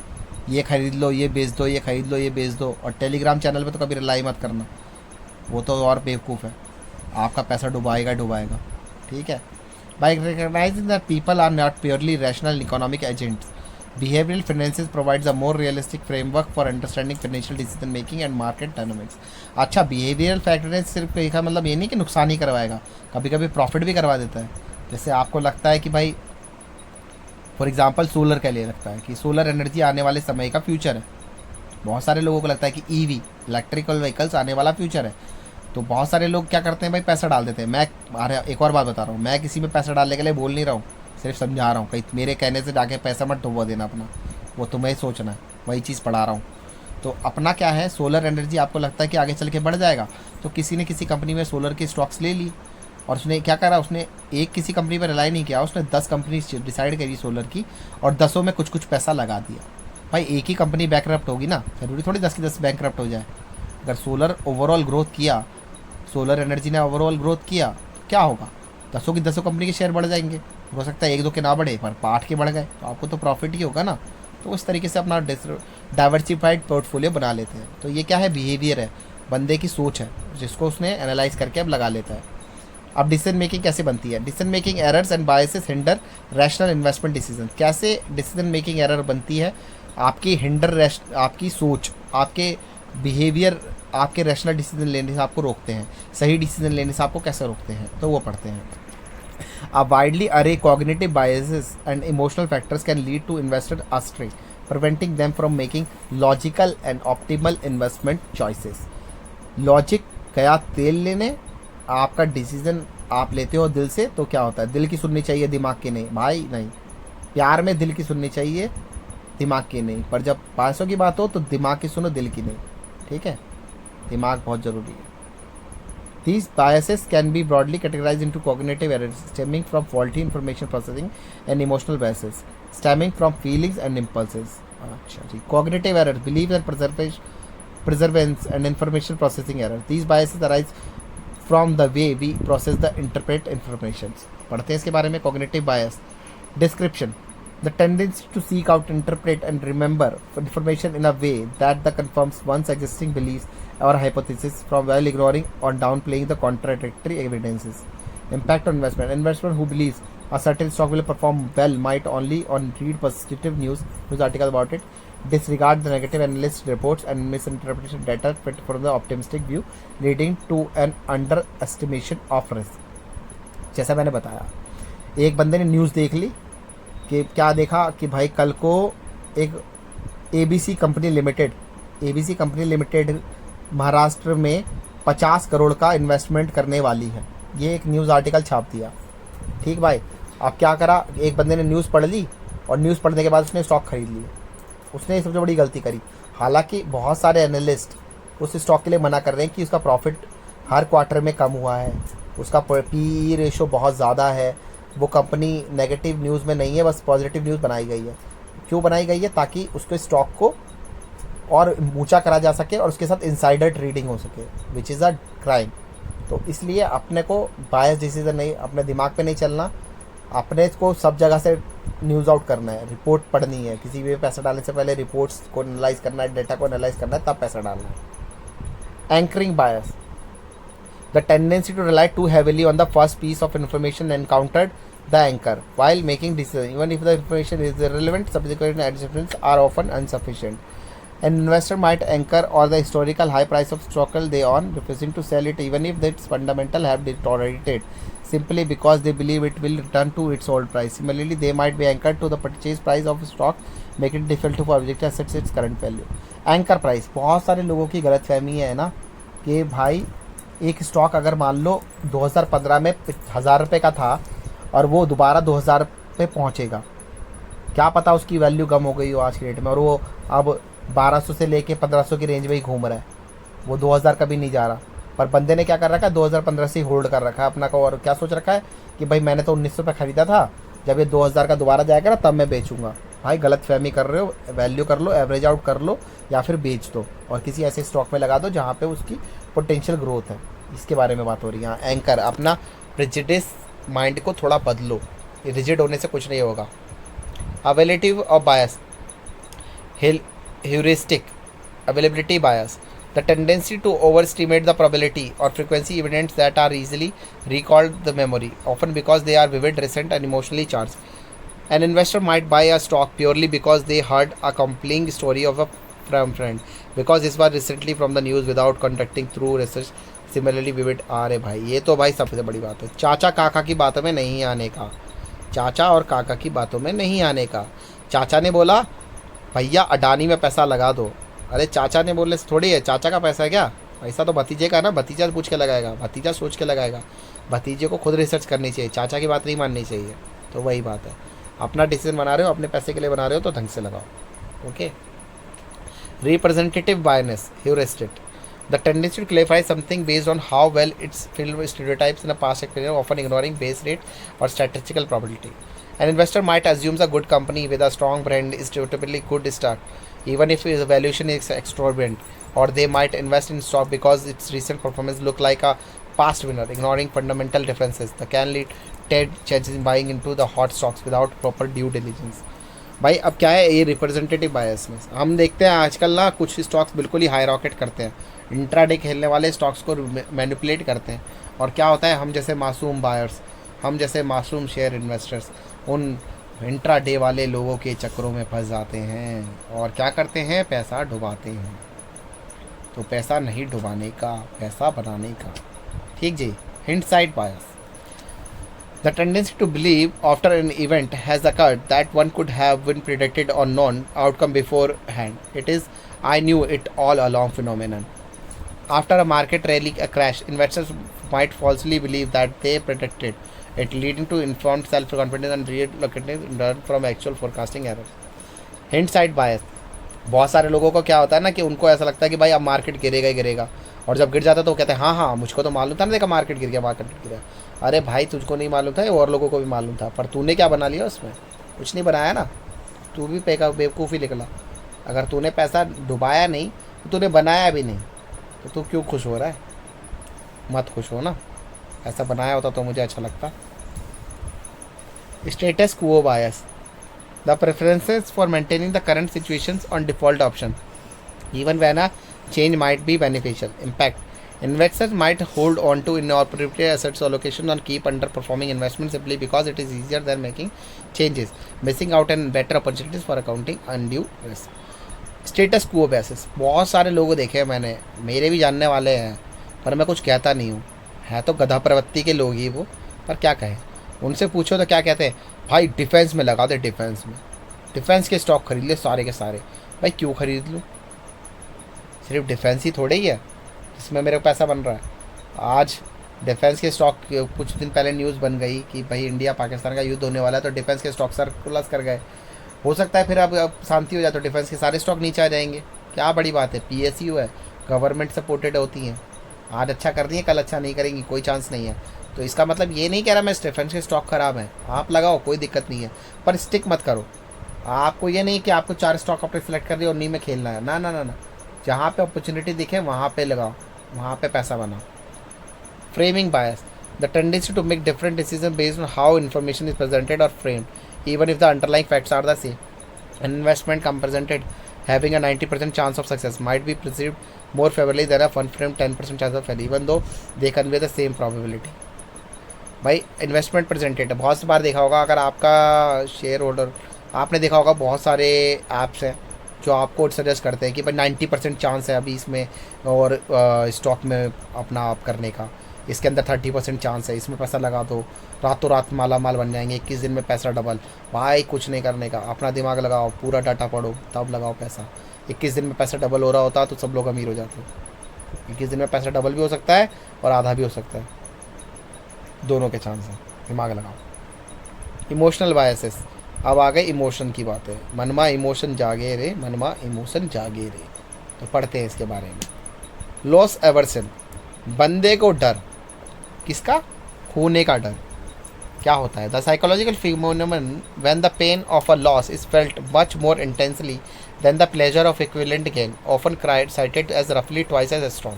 ये खरीद लो ये बेच दो, ये खरीद लो ये बेच दो, और टेलीग्राम चैनल पे तो कभी रिलाई मत करना, वो तो और बेवकूफ़ है, आपका पैसा डुबाएगा, ठीक है। By recognizing that people are not purely rational economic agents, behavioral finances provides a more realistic framework for understanding financial decision making and market dynamics. अच्छा, behavioral finance सिर्फ का मतलब ये नहीं कि नुकसान ही करवाएगा, कभी कभी प्रॉफिट भी करवा देता है। जैसे आपको लगता है कि भाई फॉर एग्जांपल सोलर के लिए लगता है कि सोलर एनर्जी आने वाले समय का फ्यूचर है, बहुत सारे लोगों को लगता है कि ईवी इलेक्ट्रिकल व्हीकल्स आने वाला फ्यूचर है, तो बहुत सारे लोग क्या करते हैं भाई, पैसा डाल देते हैं। मैं अरे एक और बात बता रहा हूँ, मैं किसी में पैसा डालने के लिए बोल नहीं रहा हूँ, सिर्फ समझा रहा हूँ। कहीं मेरे कहने से जाके पैसा मत डुबा देना अपना, वो तुम्हें सोचना है, वही चीज़ पढ़ा रहा हूँ। तो अपना क्या है, सोलर एनर्जी आपको लगता है कि आगे चल के बढ़ जाएगा, तो किसी ने किसी कंपनी में सोलर की स्टॉक्स ले ली, और उसने क्या करा, उसने एक किसी कंपनी पर रिलाई नहीं किया, उसने 10 कंपनी डिसाइड करी सोलर की, और 10 में कुछ कुछ पैसा लगा दिया। भाई एक ही कंपनी बैंकरप्ट होगी ना, जरूरी थोड़ी 10 की 10 बैंकरप्ट हो जाए। अगर सोलर ओवरऑल ग्रोथ किया, सोलर एनर्जी ने ओवरऑल ग्रोथ किया, तो क्या होगा, 10 की 10 कंपनी के शेयर बढ़ जाएंगे। हो सकता है 1-2 के ना बढ़े, पर 8 के बढ़ गए, तो आपको तो प्रॉफिट ही होगा ना। तो उस तरीके से अपना डाइवर्सिफाइड पोर्टफोलियो बना लेते हैं। तो ये क्या है, बिहेवियर है, बंदे की सोच है, जिसको उसने एनालाइज करके अब लगा लेता है। अब डिसीजन मेकिंग कैसे बनती है, decision making errors and biases hinder rational investment decision. कैसे डिसीजन मेकिंग एरर बनती है, आपकी आपकी सोच, आपके बिहेवियर, आपके रैशनल डिसीजन लेने से आपको रोकते हैं, सही डिसीजन लेने से आपको कैसे रोकते हैं, तो वो पढ़ते हैं। A widely array cognitive biases and emotional factors can lead to investor astray, preventing them from making logical and optimal investment choices. Logic गया तेल लेने, आपका डिसीजन आप लेते हो दिल से, तो क्या होता है, दिल की सुननी चाहिए, दिमाग की नहीं भाई, नहीं। प्यार में दिल की सुननी चाहिए, दिमाग की नहीं, पर जब पैसों की बात हो तो दिमाग की सुनो, दिल की नहीं, ठीक है, दिमाग बहुत ज़रूरी है। These biases can be broadly categorized into cognitive errors stemming from faulty information processing and emotional biases stemming from feelings and impulses. अच्छा जी, cognitive errors, belief and preservance and information processing error. These biases arise from the way we process the interpret information. पढ़ते हैं इसके बारे में, cognitive bias. Description: the tendency to seek out, interpret and remember information in a way that confirms one's existing beliefs or hypothesis from while ignoring or downplaying the contradictory evidences. Impact on investment: investment who believes a certain stock will perform well might only on read positive news articles about it, disregard the negative analyst reports and misinterpretation data fit for the optimistic view, leading to an underestimation of risk. जैसा मैंने बताया, एक बंदे ने news देख ली कि क्या देखा कि भाई कल को एक एबीसी कंपनी लिमिटेड महाराष्ट्र में 50 करोड़ का इन्वेस्टमेंट करने वाली है, ये एक न्यूज़ आर्टिकल छाप दिया। ठीक भाई, अब क्या करा, एक बंदे ने न्यूज़ पढ़ ली और न्यूज़ पढ़ने के बाद उसने स्टॉक खरीद लिए। उसने सबसे बड़ी गलती करी। हालांकि बहुत सारे एनालिस्ट उस स्टॉक के लिए मना कर रहे हैं कि उसका प्रॉफिट हर क्वार्टर में कम हुआ है, उसका पी रेशो बहुत ज़्यादा है, वो कंपनी नेगेटिव न्यूज़ में नहीं है, बस पॉजिटिव न्यूज़ बनाई गई है। क्यों बनाई गई है, ताकि उसके स्टॉक को और ऊंचा करा जा सके और उसके साथ इनसाइडर ट्रेडिंग हो सके, विच इज़ अ क्राइम। तो इसलिए अपने को बायस डिसीजन नहीं, अपने दिमाग पे नहीं चलना, अपने को सब जगह से न्यूज़ आउट करना है, रिपोर्ट पढ़नी है, किसी भी पैसा डालने से पहले रिपोर्ट्स को एनालाइज करना है, डेटा को एनालाइज करना है, तब पैसा डालना है। Anchoring bias: the tendency to rely too heavily on the first piece of information encountered the anchor while making decisions, even if the information is irrelevant. Subsequent adjustments are often insufficient. An investor might anchor or the historical high price of stock they own, refusing to sell it even if its fundamental have deteriorated, simply because they believe it will return to its old price. Similarly, they might be anchored to the purchase price of stock, making it difficult to project assets its current value. Anchor price, बहुत सारे लोगों की गलतफहमी है ना कि भाई एक स्टॉक अगर मान लो 2015 में 1000 रुपये का था और वो दोबारा 2000 पे पहुंचेगा, क्या पता उसकी वैल्यू कम हो गई हो आज के रेट में, और वो अब 1200 से लेके 1500 की रेंज में ही घूम रहा है, वो 2000 कभी नहीं जा रहा। पर बंदे ने क्या कर रखा है, 2015 से ही होल्ड कर रखा है अपना को, और क्या सोच रखा है कि भाई मैंने तो 1900 पे ख़रीदा था, जब ये 2000 का दोबारा जाएगा ना तब मैं बेचूंगा। भाई गलत फहमी कर रहे हो, वैल्यू कर लो, एवरेज आउट कर लो या फिर बेच दो और किसी ऐसे स्टॉक में लगा दो जहाँ पे उसकी पोटेंशियल ग्रोथ है। इसके बारे में बात हो रही है। एंकर, अपना प्रेजुडिस माइंड को थोड़ा बदलो, रिजिड होने से कुछ नहीं होगा। अवेलेटिव और बायस: heuristic availability bias, the tendency to overestimate the probability or frequency events that are easily recalled the memory, often because they are vivid, recent and emotionally charged. An investor might buy a stock purely because they heard a compelling story of a friend, because this was recently from the news without conducting through research similarly vivid. अरे भाई ये तो भाई सबसे बड़ी बात है, चाचा काका की बातों में नहीं आने का, चाचा और काका की बातों में नहीं आने का। चाचा ने बोला भैया अडानी में पैसा लगा दो, अरे चाचा ने बोलने से थोड़ी है, चाचा का पैसा है क्या? पैसा तो भतीजे का है ना, भतीजा पूछ के लगाएगा, भतीजा सोच के लगाएगा, भतीजे को खुद रिसर्च करनी चाहिए, चाचा की बात नहीं माननी चाहिए। तो वही बात है, अपना डिसीजन बना रहे हो, अपने पैसे के लिए बना रहे हो तो ढंग से लगाओ। Okay. Representative biasness heuristic, the tendency to clarify something based on how well it's filled with stereotypes in a past experience, often ignoring base rate or statistical probability. An investor might assume a good company with a strong brand is typically good stock, even if its valuation is exorbitant, or they might invest in stock because its recent performance look like a past winner, ignoring fundamental differences that can lead to changes in buying into the hot stocks without proper due diligence. भाई अब क्या है ये representative biasness, हम देखते हैं आजकल ना कुछ स्टॉक्स बिल्कुल ही हाई रॉकेट करते हैं, इंट्राडे खेलने वाले स्टॉक्स को मैनिपुलेट करते हैं, और क्या होता है हम जैसे मासूम बायर्स, हम जैसे मासूम शेयर इन्वेस्टर्स उन इंट्राडे वाले लोगों के चक्करों में फंस जाते हैं और क्या करते हैं, पैसा डुबाते हैं। तो पैसा नहीं डुबाने का, पैसा बनाने का। ठीक जी। हिंडसाइट बायस, the tendency to believe after an event has occurred that one could have been predicted or known outcome beforehand. It is I knew it all along phenomenon. After a market rally crash, investors might falsely believe that they predicted it, leading to informed self-confidence and relocating learn from actual forecasting errors. Hindsight bias. बहुत सारे लोगों को क्या होता है ना कि उनको ऐसा लगता है कि भाई अब मार्केट गिरेगा ही गिरेगा, और जब गिर जाता है तो वो कहते हैं हाँ हाँ मुझको तो मालूम था ना, देखा मार्केट गिर गया, मार्केट गिरा। अरे भाई तुझको नहीं मालूम था, और लोगों को भी मालूम था, पर तूने क्या बना लिया उसमें? कुछ नहीं बनाया ना, तू भी बेवकूफ़ ही निकला। अगर तूने पैसा डुबाया नहीं तो तूने बनाया भी नहीं, तो तू क्यों खुश हो रहा है? मत खुश हो ना, ऐसा बनाया होता तो मुझे अच्छा लगता। Status quo bias, the preferences for maintaining the current situations on default option, even when a change might be beneficial. Impact, investors might hold on to inappropriate assets allocation and keep underperforming investments simply because it is easier than making changes, missing out on better opportunities for accounting undue risk. Status quo basis, बहुत सारे लोग देखे हैं मैंने, मेरे भी जानने वाले हैं, पर मैं कुछ कहता नहीं हूँ, है तो गधा प्रवृत्ति के लोग ही वो, पर क्या कहें। उनसे पूछो तो क्या कहते हैं, भाई डिफेंस में लगा दे, डिफेंस में, डिफेंस के स्टॉक खरीद ले सारे के सारे। भाई क्यों खरीद लूँ? सिर्फ डिफेंस ही थोड़े ही है जिसमें मेरे को पैसा बन रहा है। आज डिफेंस के स्टॉक, कुछ दिन पहले न्यूज़ बन गई कि भाई इंडिया पाकिस्तान का युद्ध होने वाला है, तो डिफेंस के स्टॉक सरप्लस कर गए। हो सकता है फिर अब शांति हो जाए तो डिफेंस के सारे स्टॉक नीचे आ जाएंगे, क्या बड़ी बात है। PSU है, गवर्नमेंट सपोर्टेड होती हैं, आज अच्छा कर दी है कल अच्छा नहीं करेंगी, कोई चांस नहीं है। तो इसका मतलब ये नहीं कह रहा मैं डिफेंस के स्टॉक ख़राब है, आप लगाओ कोई दिक्कत नहीं है, पर स्टिक मत करो। आपको ये नहीं कि आपको 4 स्टॉक अपने सेलेक्ट कर दिए और नी में खेलना है, ना ना ना ना, जहाँ पे अपॉर्चुनिटी दिखे वहाँ पे लगाओ, वहाँ पे पैसा बनाओ। Framing bias, the tendency to make different decision based on how information is presented और framed, even if the underlying facts are the same. An investment presented having a 90% chance of success might be perceived more favorably than a one-framed 10% chance of failure, even though they convey the same probability. भाई investment presented है, बहुत सी बार देखा होगा, अगर आपका share holder, आपने देखा होगा बहुत सारे ऐप्स हैं जो आपको सजेस्ट करते हैं कि भाई 90% चांस है अभी इसमें और स्टॉक में अपना आप करने का, इसके अंदर 30% चांस है, इसमें पैसा लगा दो, रातों रात माला माल बन जाएंगे, 21 दिन में पैसा डबल। भाई कुछ नहीं करने का, अपना दिमाग लगाओ, पूरा डाटा पढ़ो, तब लगाओ पैसा। 21 दिन में पैसा डबल हो रहा होता तो सब लोग अमीर हो जाते। 21 दिन में पैसा डबल भी हो सकता है और आधा भी हो सकता है, दोनों के चांस हैं, दिमाग लगाओ। इमोशनल बायसेस, अब आ गए इमोशन की बातें। मनमा इमोशन जागे रे, मनमा इमोशन जागे रे, तो पढ़ते हैं इसके बारे में। लॉस एवर्सन, बंदे को डर, किसका? खोने का डर। क्या होता है? The psychological phenomenon when the pain of a loss is felt much more intensely than the pleasure of equivalent gain, often cited as roughly twice as strong.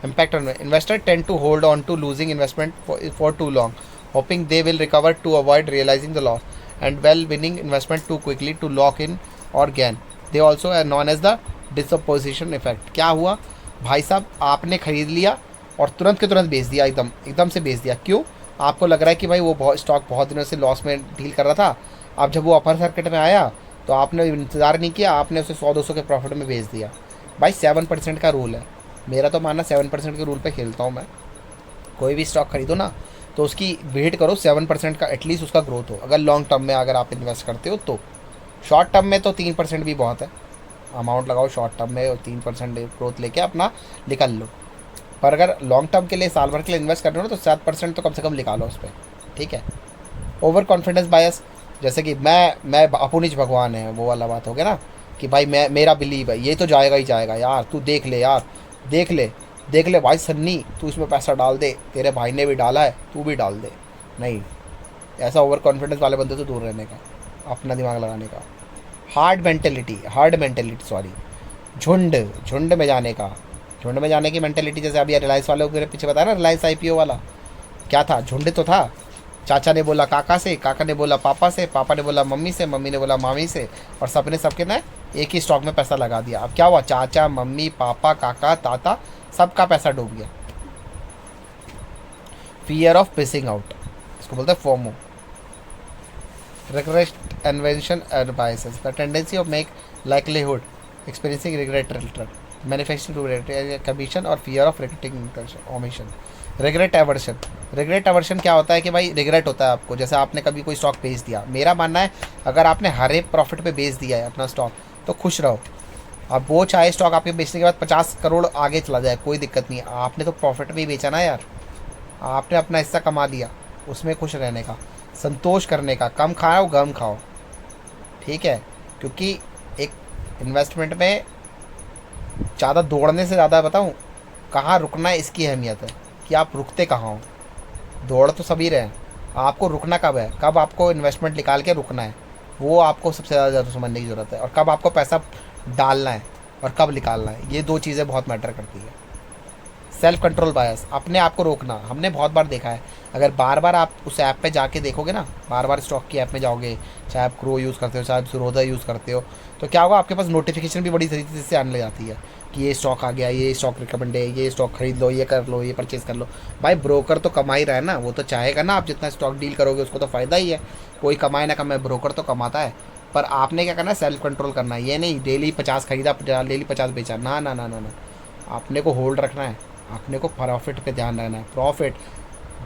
Impact on investors tend to hold on to losing investment for too long, hoping they will recover to avoid realizing the loss, and while winning investment too quickly to lock in or gain. They also are known as the disposition effect. क्या हुआ भाई साहब, आपने खरीद लिया और तुरंत के तुरंत बेच दिया, एकदम से बेच दिया। क्यों? आपको लग रहा है कि भाई वो स्टॉक बहुत दिनों से लॉस में डील कर रहा था, अब जब वो अपर सर्किट में आया तो आपने इंतज़ार नहीं किया, आपने उसे 100-200 के प्रॉफिट में बेच दिया। भाई 7% का रूल है, मेरा तो मानना 7% के रूल पे खेलता हूँ मैं। कोई भी स्टॉक खरीदो ना तो उसकी वेट करो 7% का एटलीस्ट उसका ग्रोथ हो, अगर लॉन्ग टर्म में अगर आप इन्वेस्ट करते हो तो। शॉर्ट टर्म में तो 3% भी बहुत है, अमाउंट लगाओ शॉर्ट टर्म में और 3% ग्रोथ लेके अपना निकल लो। पर अगर लॉन्ग टर्म के लिए साल भर के लिए इन्वेस्ट कर रहे हो ना तो 7% तो कम से कम निकालो उस पर, ठीक है। ओवर कॉन्फिडेंस बायस, जैसे कि मैं अपुनिज भगवान है, वो वाला बात हो गया ना कि भाई मैं, मेरा बिलीव है ये तो जाएगा ही जाएगा यार, तू देख ले यार, देख ले भाई सन्नी, तू इसमें पैसा डाल दे, तेरे भाई ने भी डाला है तू भी डाल दे। नहीं, ऐसा ओवर कॉन्फिडेंस वाले बंदे से दूर रहने का, अपना दिमाग लगाने का। हार्ड मेंटेलिटी सॉरी, झुंड में जाने का, झुंड में जाने की मेंटेलिटी। जैसे अभी रिलायंस वाले को मेरे पीछे बताया ना, रिलायंस IPO वाला क्या था, झुंड तो था। चाचा ने बोला काका से, काका ने बोला पापा से, पापा ने बोला मम्मी से, मम्मी ने बोला मामी से, और सबने सबके ना एक ही स्टॉक में पैसा लगा दिया। अब क्या हुआ, चाचा मम्मी पापा काका ताता सबका पैसा डूब गया। फियर ऑफ मिसिंग आउट, इसको बोलते हैं FOMO. regret invention and biases, the tendency of make likelihood experiencing regret return, manifesting to regret commission और fear of regretting omission। regret aversion क्या होता है कि भाई रिग्रेट होता है आपको, जैसे आपने कभी कोई स्टॉक बेच दिया। मेरा मानना है अगर आपने हरे प्रॉफिट पे बेच दिया है अपना स्टॉक तो खुश रहो। अब वो चाहे स्टॉक आपके बेचने के बाद 50 करोड़ आगे चला जाए, कोई दिक्कत नहीं, आपने तो प्रॉफिट में ही बेचा ना यार, आपने अपना हिस्सा कमा लिया, उसमें खुश रहने का, संतोष करने का, कम खाओ गम खाओ, ठीक है। क्योंकि एक इन्वेस्टमेंट में ज़्यादा दौड़ने से ज़्यादा बताऊँ कहाँ रुकना है, इसकी अहमियत है कि आप रुकते कहाँ हो। दौड़ तो सभी रहे हैं, आपको रुकना कब है, कब आपको इन्वेस्टमेंट निकाल के रुकना है, वो आपको सबसे ज़्यादा समझने की ज़रूरत है। और कब आपको पैसा डालना है और कब निकालना है, ये दो चीज़ें बहुत मैटर करती है। सेल्फ कंट्रोल बायस, अपने आप को रोकना, हमने बहुत बार देखा है। अगर बार बार आप उस ऐप पे जाके देखोगे ना, बार बार स्टॉक की ऐप में जाओगे, चाहे आप क्रो यूज़ करते हो चाहे आप सुरोधा यूज़ करते हो, तो क्या होगा, आपके पास नोटिफिकेशन भी बड़ी तरीके से आने लग जाती है कि ये स्टॉक आ गया, ये स्टॉक रिकमेंड है, ये स्टॉक खरीद लो, ये कर लो, ये परचेज़ कर लो। भाई ब्रोकर तो कमा ही रहा है ना, वो तो चाहेगा ना आप जितना स्टॉक डील करोगे उसको तो फ़ायदा ही है, कोई कमाए ना कमाए ब्रोकर तो कमाता है। पर आपने क्या करना है, सेल्फ कंट्रोल करना है। ये नहीं डेली 50 खरीदा डेली 50 बेचा, ना ना ना ना ना, आपने को होल्ड रखना है, आपने को प्रॉफिट पे ध्यान रखना है। प्रॉफिट,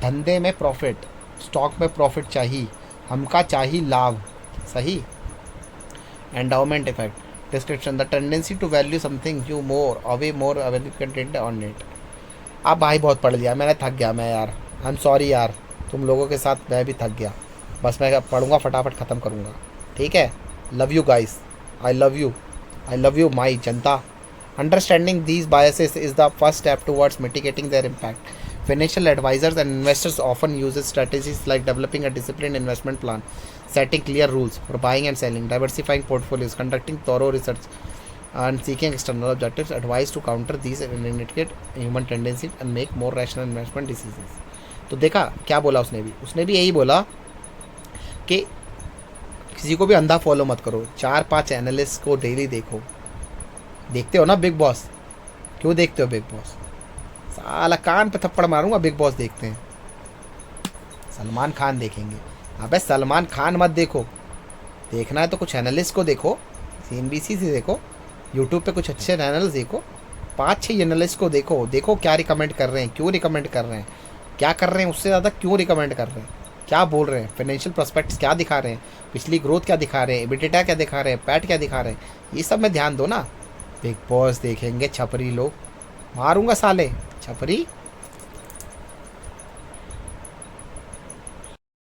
धंधे में प्रॉफिट, स्टॉक में प्रॉफिट चाहिए, हमका चाहिए लाभ, सही। Endowment effect, description, the tendency to value something you more away more available content on net. अब भाई बहुत पढ़ लिया, मैंने थक गया मैं यार, आई एम सॉरी यार, तुम लोगों के साथ मैं भी थक गया, बस मैं पढ़ूंगा फटाफट ख़त्म करूंगा, ठीक है। Love you guys, I love you my Janata. Understanding these biases is the first step towards mitigating their impact. Financial advisors and investors often use strategies like developing a disciplined investment plan, setting clear rules for buying and selling, diversifying portfolios, conducting thorough research, and seeking external objectives advice to counter these and mitigate human tendencies and make more rational investment decisions. तो देखा क्या बोला उसने भी यही बोला कि किसी को भी अंधा फॉलो मत करो, 4-5 एनालिस्ट को डेली देखो। देखते हो ना बिग बॉस, क्यों देखते हो बिग बॉस, साला कान पे थप्पड़ मारूंगा, बिग बॉस देखते हैं। सलमान खान देखेंगे, अबे सलमान खान मत देखो, देखना है तो कुछ एनालिस्ट को देखो, CNBC से देखो, यूट्यूब पे कुछ अच्छे एनालिस्ट देखो, 5-6 एनालिस्ट को देखो क्या रिकमेंड कर रहे हैं, क्यों रिकमेंड कर रहे हैं, क्या कर रहे हैं, उससे ज़्यादा क्यों रिकमेंड कर रहे हैं, क्या बोल रहे हैं, फाइनेंशियल प्रोस्पेक्ट्स क्या दिखा रहे हैं, पिछली ग्रोथ क्या दिखा रहे हैं, एबिटेटा क्या दिखा रहे हैं, पैट क्या दिखा रहे हैं, ये सब में ध्यान दो ना। बिग बॉस देखेंगे छपरी लोग, मारूंगा साले छपरी।